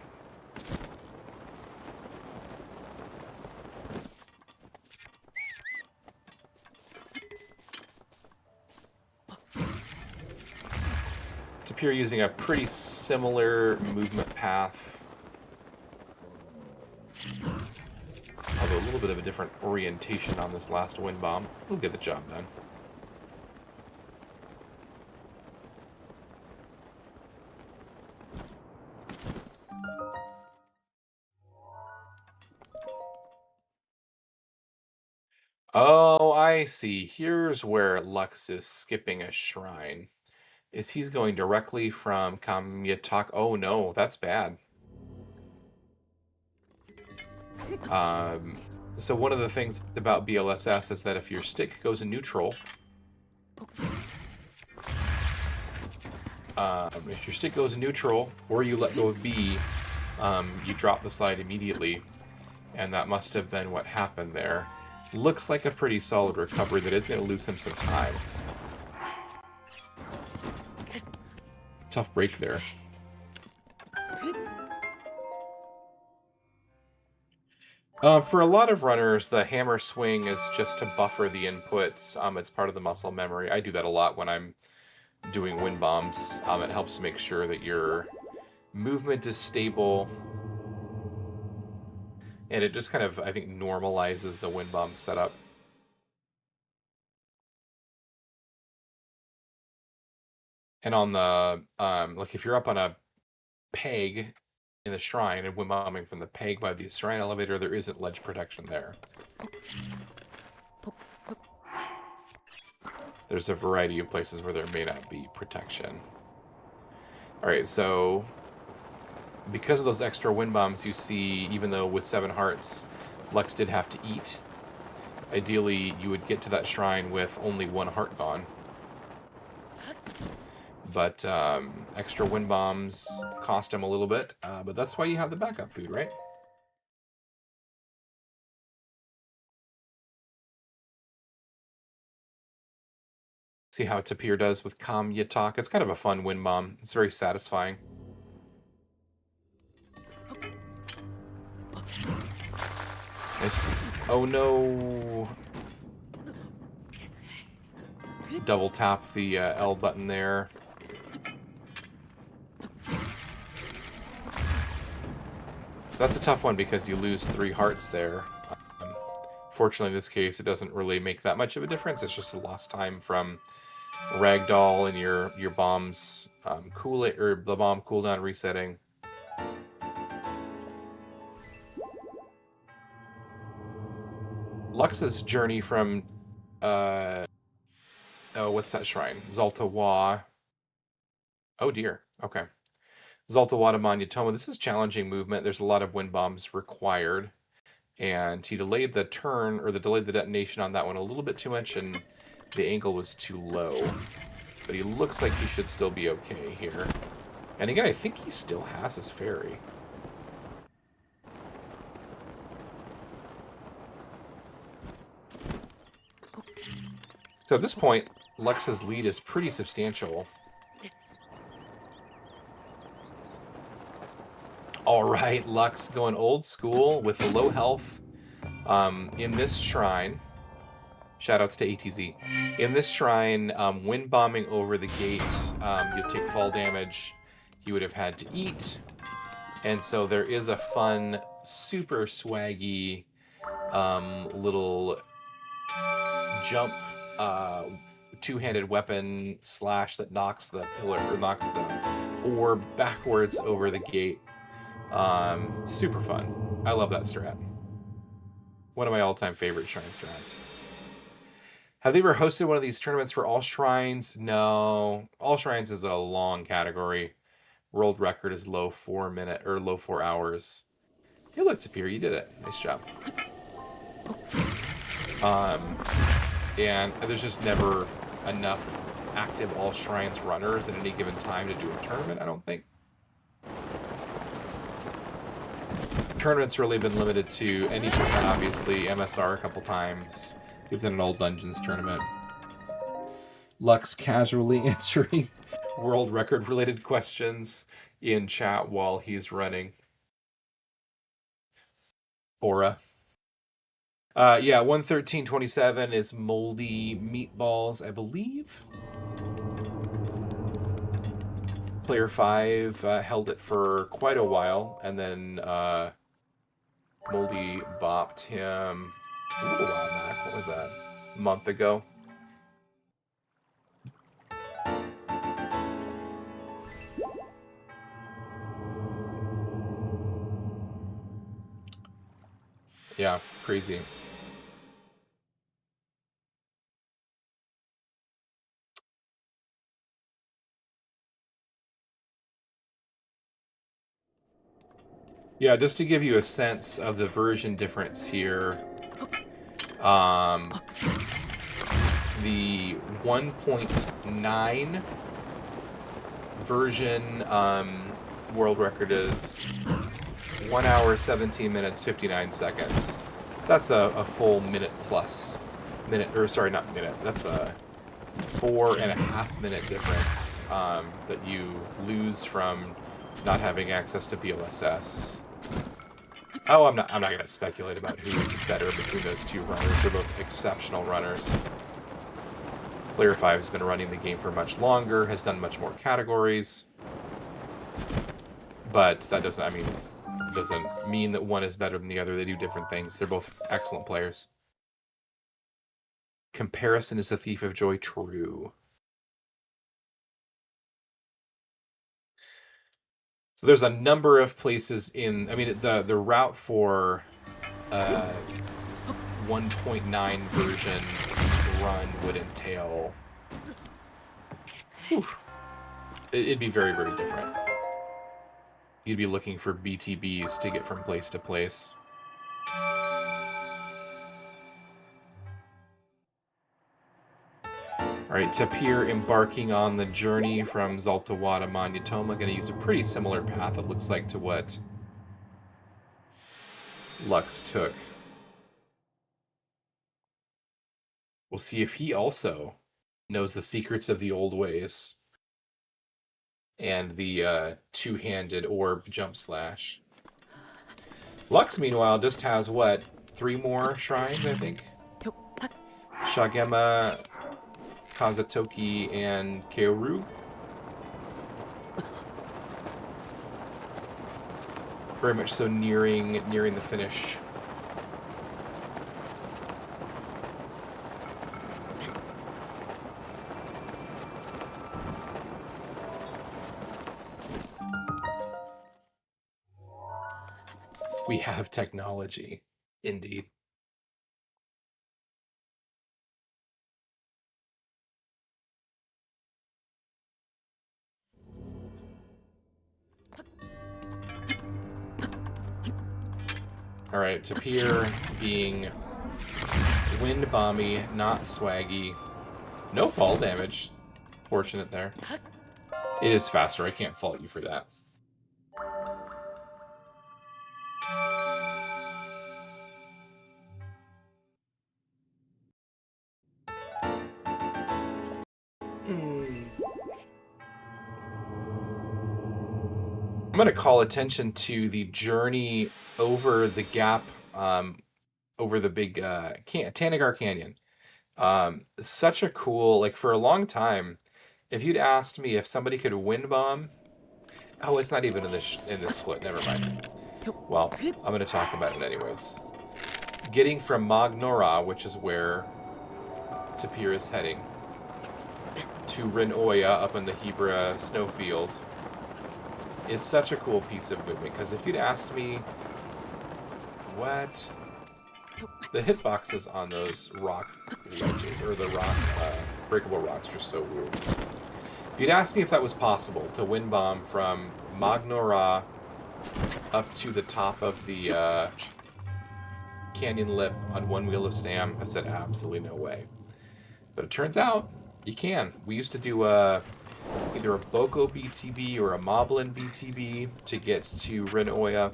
Tapir using a pretty similar movement path, although a little bit of a different orientation on this last wind bomb. We'll get the job done. Oh, I see. Here's where Lux is skipping a shrine. Is he's going directly from Kamyatak? Oh no, that's bad. So one of the things about BLSS is that if your stick goes in neutral, or you let go of B, you drop the slide immediately, and that must have been what happened there. Looks like a pretty solid recovery that is going to lose him some time. Tough break there. For a lot of runners, the hammer swing is just to buffer the inputs. It's part of the muscle memory. I do that a lot when I'm doing wind bombs. It helps make sure that your movement is stable. And it just kind of, I think, normalizes the wind bomb setup. And on the, like if you're up on a peg in the shrine and wind bombing from the peg by the shrine elevator, there isn't ledge protection there. There's a variety of places where there may not be protection. Alright, so because of those extra wind bombs you see, even though with 7 hearts, Lux did have to eat, ideally you would get to that shrine with only 1 heart gone. But extra wind bombs cost him a little bit, but that's why you have the backup food, right? See how Tapir does with Kamyatak. It's kind of a fun wind bomb. It's very satisfying. Oh no! Double tap the L button there. that's a tough one because you lose 3 hearts there. Fortunately, in this case, it doesn't really make that much of a difference. It's just a lost time from ragdoll and your bombs the bomb cooldown resetting. Lux's journey from what's that shrine? Zaltawa. Oh dear. Okay. Zaltawa to Manyatoma. This is challenging movement. There's a lot of wind bombs required. And he delayed the turn, or delayed the detonation on that one a little bit too much, and the angle was too low. But he looks like he should still be okay here. And again, I think he still has his fairy. So at this point, Lux's lead is pretty substantial. All right, Lux going old school with the low health. In this shrine, shoutouts to ATZ. In this shrine, wind bombing over the gate, you'll take fall damage. You would have had to eat. And so there is a fun, super swaggy little jump two-handed weapon slash that knocks the pillar, or knocks the orb backwards over the gate. Super fun. I love that strat. One of my all-time favorite shrine strats. Have they ever hosted one of these tournaments for all shrines? No. All shrines is a long category. World record is low 4 hours. Hey, look, Tapir, you did it. Nice job. And there's just never enough active all shrines runners at any given time to do a tournament, I don't think. Tournaments really been limited to NE%, obviously, MSR a couple times. We've done an old Dungeons tournament. Lux casually answering world record related questions in chat while he's running. Aura. Yeah, 113.27 is moldy meatballs, I believe. Player 5 held it for quite a while, and then Moldy bopped him a little while back. What was that? A month ago. Yeah, crazy. Yeah, just to give you a sense of the version difference here, the 1.9 version world record is 1 hour, 17 minutes, 59 seconds. So that's a full minute plus. Sorry, not minute. That's a 4.5 minute difference that you lose from not having access to BLSS. Oh, I'm not going to speculate about who is better between those two runners. They're both exceptional runners. Player 5 has been running the game for much longer, has done much more categories. But that doesn't mean that one is better than the other. They do different things. They're both excellent players. Comparison is the thief of joy. True. So there's a number of places the route for 1.9 version run would entail. It'd be very, very different. You'd be looking for BTBs to get from place to place. Alright, Tapir embarking on the journey from Zaltawa to Manyatoma. Going to use a pretty similar path, it looks like, to what Lux took. We'll see if he also knows the secrets of the old ways and the two-handed orb jump slash. Lux, meanwhile, just has, what, 3 more shrines, I think? Shagema, Kazatoki, and Keoru. very much so nearing the finish. We have technology, indeed. All right, Tapir being wind bomby, not swaggy. No fall damage. Fortunate there. It is faster. I can't fault you for that. I'm going to call attention to the journey over the gap, over the big Tanagar Canyon. Such a cool, like, for a long time, if you'd asked me if somebody could wind bomb, oh, it's not even in this split. Never mind. Well, I'm going to talk about it anyways. Getting from Magnora, which is where Tapir is heading, to Rin Oya up in the Hebra snowfield is such a cool piece of movement, because if you'd asked me what the hitboxes on those rock ledges, or the rock breakable rocks, are so weird. If you'd asked me if that was possible to wind bomb from Magnora up to the top of the canyon lip on one wheel of stam, I said absolutely no way. But it turns out you can. We used to do either a Boko BTB or a Moblin BTB to get to Rin Oya.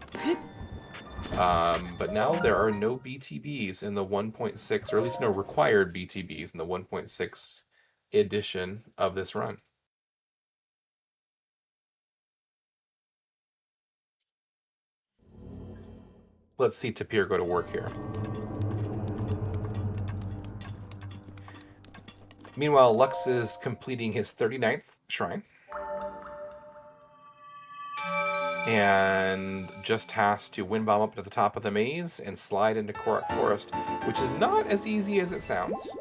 But now there are no BTBs in the 1.6, or at least no required BTBs in the 1.6 edition of this run. Let's see Tapir go to work here. Meanwhile, Lux is completing his 39th shrine. And just has to wind bomb up to the top of the maze and slide into Korok Forest, which is not as easy as it sounds.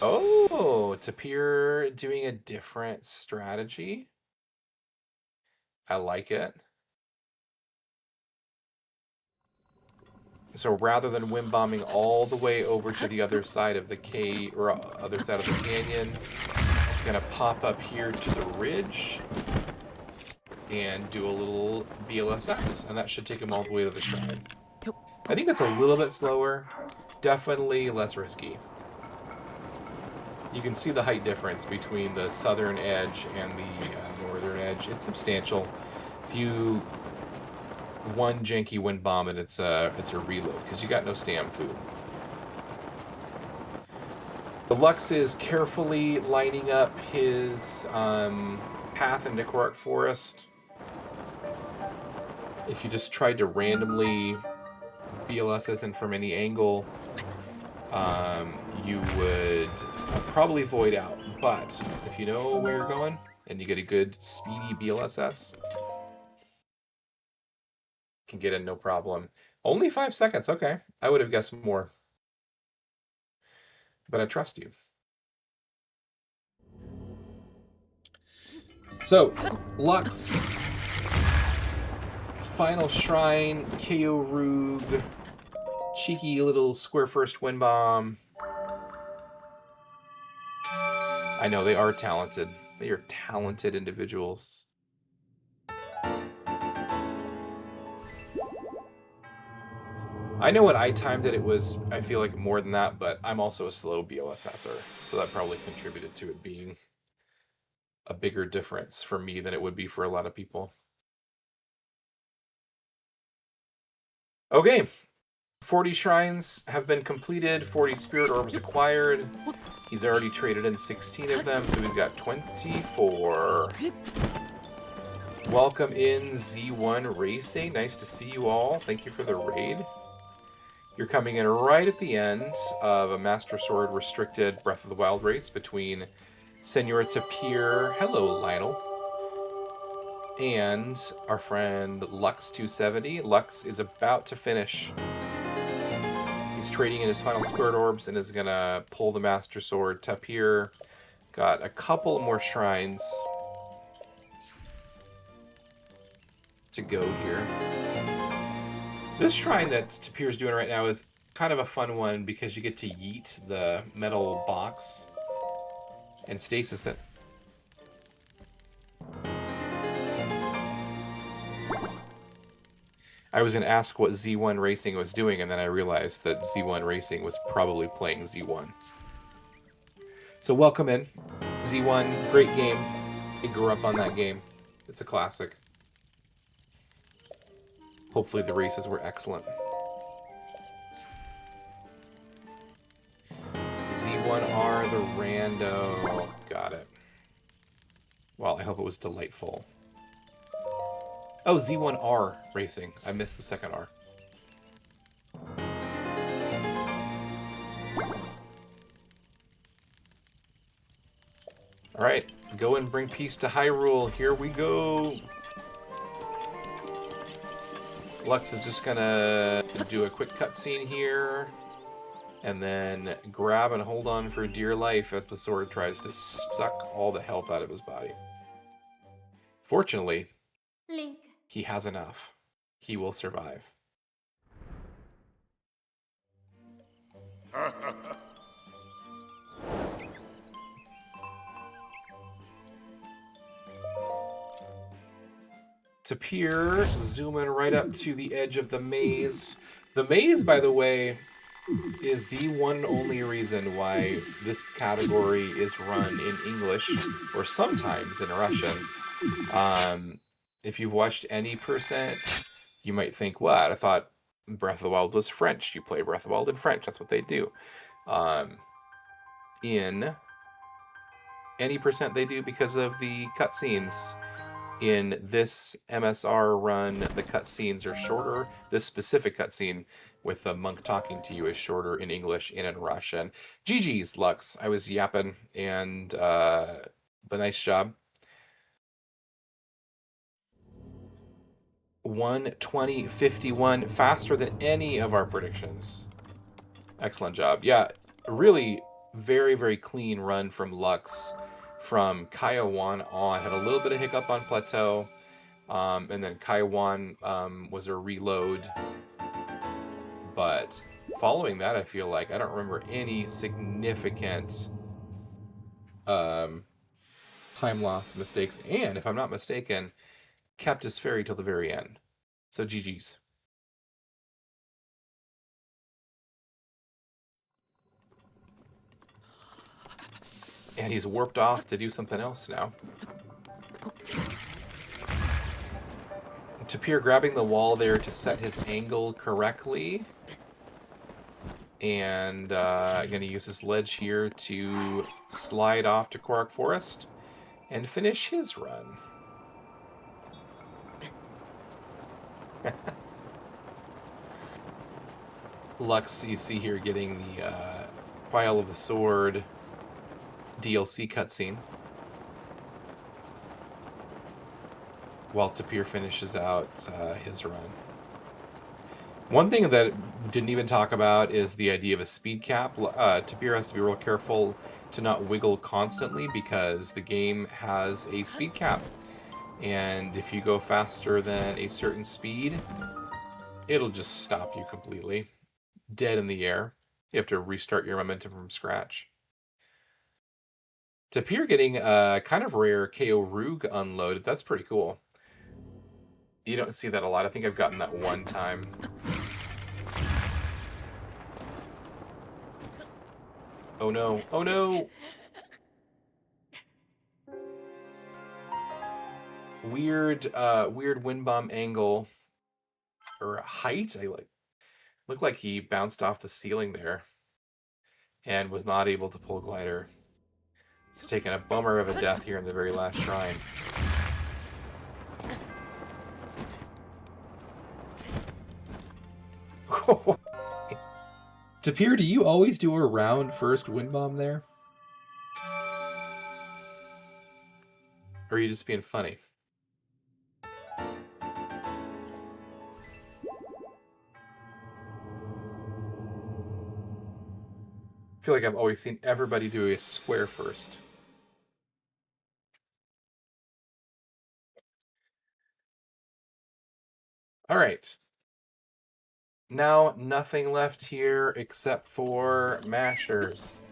Oh, Tapir doing a different strategy. I like it. So rather than wind bombing all the way over to the other side of the cave, or other side of the canyon, I'm gonna pop up here to the ridge and do a little BLSS, and that should take him all the way to the shrine. I think it's a little bit slower, definitely less risky. You can see the height difference between the southern edge and the northern edge. It's substantial. If you one janky wind bomb and it's a reload, because you got no stam food. The Lux is carefully lining up his path into Korok Forest. If you just tried to randomly BLSS in from any angle, you would probably void out. But if you know where you're going and you get a good speedy BLSS, can get in no problem. Only 5 seconds, okay. I would have guessed more. But I trust you. So, Lux, final shrine, KO Roog, cheeky little square first wind bomb. I know, they are talented. They are talented individuals. I know what I timed it was, I feel like more than that, but I'm also a slow BLSSer, so that probably contributed to it being a bigger difference for me than it would be for a lot of people. Okay, 40 shrines have been completed, 40 spirit orbs acquired. He's already traded in 16 of them, so he's got 24. Welcome in Z1 Racing. Nice to see you all. Thank you for the raid. You're coming in right at the end of a Master Sword restricted Breath of the Wild race between Senor Tapir. Hello, Lionel. And our friend lux270. Lux is about to finish. He's trading in his final Spirit Orbs and is going to pull the Master Sword. Tapir got a couple more shrines to go here. This shrine that Tapir's doing right now is kind of a fun one because you get to yeet the metal box and stasis it. I was going to ask what Z1 Racing was doing, and then I realized that Z1 Racing was probably playing Z1. So welcome in. Z1, great game. I grew up on that game. It's a classic. Hopefully the races were excellent. Z1R, the rando. Got it. Well, I hope it was delightful. Oh, Z1R Racing. I missed the second R. Alright, go and bring peace to Hyrule. Here we go. Lux is just gonna do a quick cutscene here, and then grab and hold on for dear life as the sword tries to suck all the health out of his body. Fortunately, Link. he has enough. He will survive. Tapir, zooming right up to the edge of the maze. The maze, by the way, is the one only reason why this category is run in English, or sometimes in Russian. If you've watched any percent, you might think, what? I thought Breath of the Wild was French. You play Breath of the Wild in French. That's what they do. In any percent, they do because of the cutscenes. In this MSR run, the cutscenes are shorter. This specific cutscene with the monk talking to you is shorter in English and in Russian. GG's, Lux. I was yapping, and but nice job. 1:20:51, faster than any of our predictions. Excellent job. Yeah, really very, very clean run from Lux. From Kaiwan on, had a little bit of hiccup on Plateau, and then Kaiwan was a reload. But following that, I feel like I don't remember any significant time loss mistakes. And if I'm not mistaken, kept his fairy till the very end. So GG's. And he's warped off to do something else now. Tapir grabbing the wall there to set his angle correctly. And going to use this ledge here to slide off to Korok Forest and finish his run. Lux, you see here, getting the Trial of the Sword DLC cutscene, while Tapir finishes out his run. One thing that didn't even talk about is the idea of a speed cap. Tapir has to be real careful to not wiggle constantly because the game has a speed cap. And if you go faster than a certain speed, it'll just stop you completely. Dead in the air. You have to restart your momentum from scratch. Tapir getting a kind of rare KO Roog unloaded. That's pretty cool. You don't see that a lot. I think I've gotten that one time. Oh no. Oh no! Weird wind bomb angle. Or height? Looked like he bounced off the ceiling there. And was not able to pull glider. He's taking a bummer of a death here in the very last shrine. Tapir, do you always do a round first wind bomb there? Or are you just being funny? I feel like I've always seen everybody do a square first. All right. Now nothing left here except for mashers.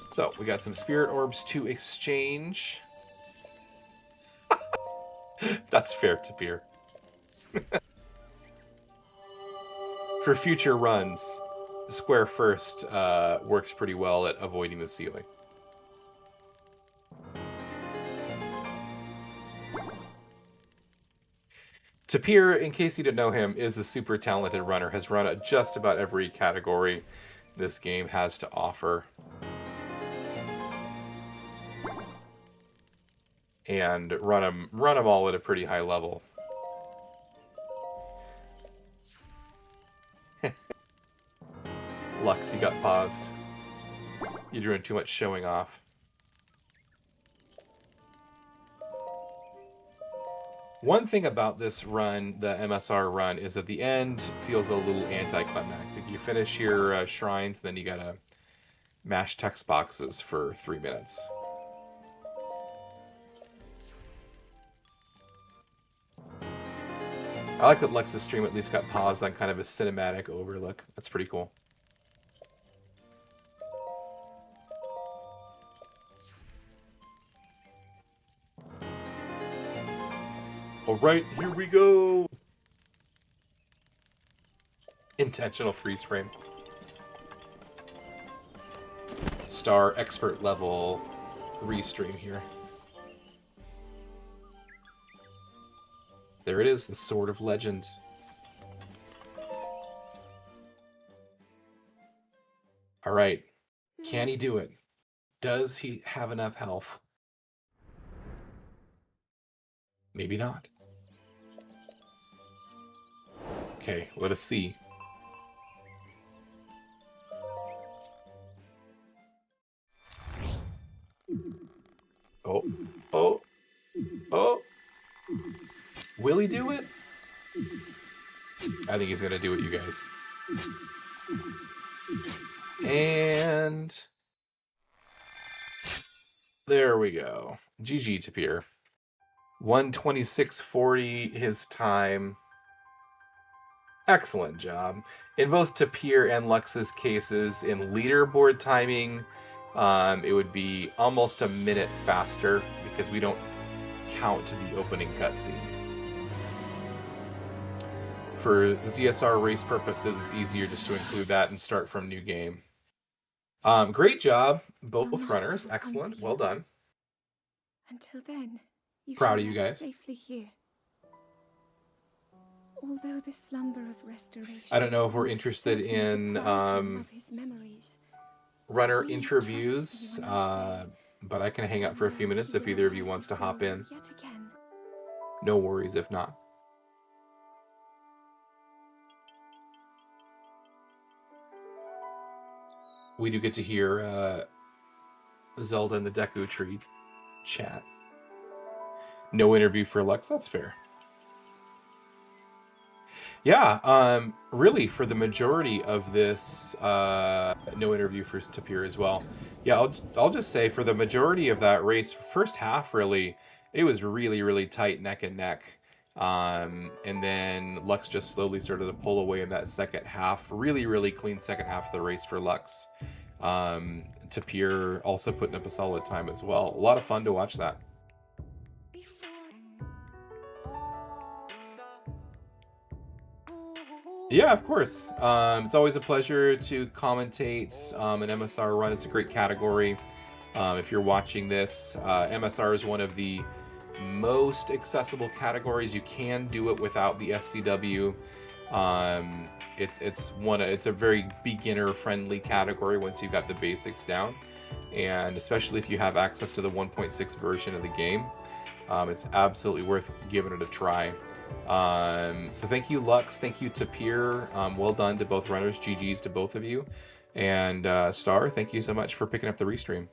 So we got some spirit orbs to exchange. That's fair, Tapir. For future runs, square first works pretty well at avoiding the ceiling. Tapir, in case you didn't know him, is a super talented runner, has run at just about every category this game has to offer. And run them all at a pretty high level. Lux, you got paused. You're doing too much showing off. One thing about this run, the MSR run, is at the end feels a little anticlimactic. You finish your shrines, then you gotta mash text boxes for 3 minutes. I like that Lux's stream at least got paused on kind of a cinematic overlook. That's pretty cool. All right, here we go. Intentional freeze frame. Star expert level restream here. There it is, the Sword of Legend. All right, can he do it? Does he have enough health? Maybe not. Okay, let us see. Oh, oh, oh. Will he do it? I think he's gonna do it, you guys. And there we go. GG Tapir. 126.40 his time. Excellent job. In both Tapir and Lux's cases, in leaderboard timing, it would be almost a minute faster because we don't count the opening cutscene. For ZSR race purposes, it's easier just to include that and start from new game. Great job, both runners. Excellent. Well done. Until then, you Proud shall of you rest guys. safely here. Although the slumber of restoration, I don't know if we're must interested certainly in deprive him of his memories. runner Please interviews, trust me when I say, but I can hang out for a few minutes if either of you wants to hop in. Yet again. No worries if not. We do get to hear Zelda and the Deku Tree chat. No interview for Lux, that's fair. Yeah, really, for the majority of this, no interview for Tapir as well. Yeah, I'll just say for the majority of that race, first half, really, it was really, really tight neck and neck. And then Lux just slowly started to pull away in that second half. Really, really clean second half of the race for Lux. Tapir also putting up a solid time as well. A lot of fun to watch that. Yeah, of course. It's always a pleasure to commentate an MSR run. It's a great category. If you're watching this, MSR is one of the most accessible categories. You can do it without the SCW. It's a very beginner-friendly category once you've got the basics down, and especially if you have access to the 1.6 version of the game, it's absolutely worth giving it a try. So thank you, Lux. Thank you, Tapir. Well done to both runners. GG's to both of you. And Star, thank you so much for picking up the restream.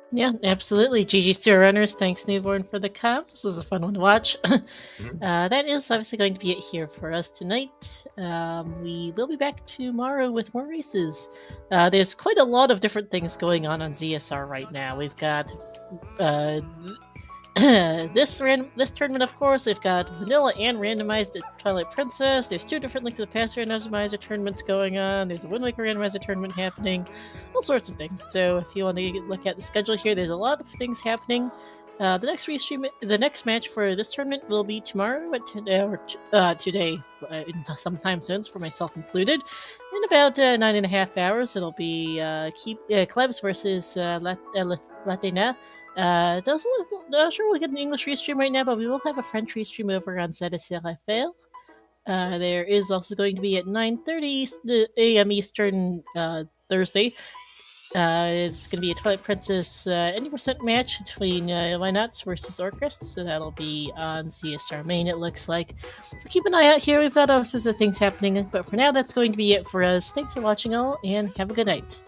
Yeah, absolutely. GG's to our runners. Thanks, Newborn, for the comms. This was a fun one to watch. That is obviously going to be it here for us tonight. We will be back tomorrow with more races. There's quite a lot of different things going on ZSR right now. We've got this tournament, of course. They've got vanilla and randomized Twilight Princess. There's 2 different Link to the Past randomizer tournaments going on. There's a Wind Waker randomizer tournament happening. All sorts of things. So if you want to look at the schedule here, there's a lot of things happening. The next match for this tournament will be tomorrow at today, sometime soon, for myself included. In about 9.5 hours, it'll be Klebs versus Latina. Doesn't look, not sure we'll get an English restream right now, but we will have a French restream over on ZeldaSpeedRuns. There is also going to be at 9:30 a.m. Eastern Thursday. It's going to be a Twilight Princess any percent match between Why Nots versus Orcrist, so that'll be on CSR Main, it looks like. So keep an eye out here. We've got all sorts of things happening, but for now, that's going to be it for us. Thanks for watching all, and have a good night.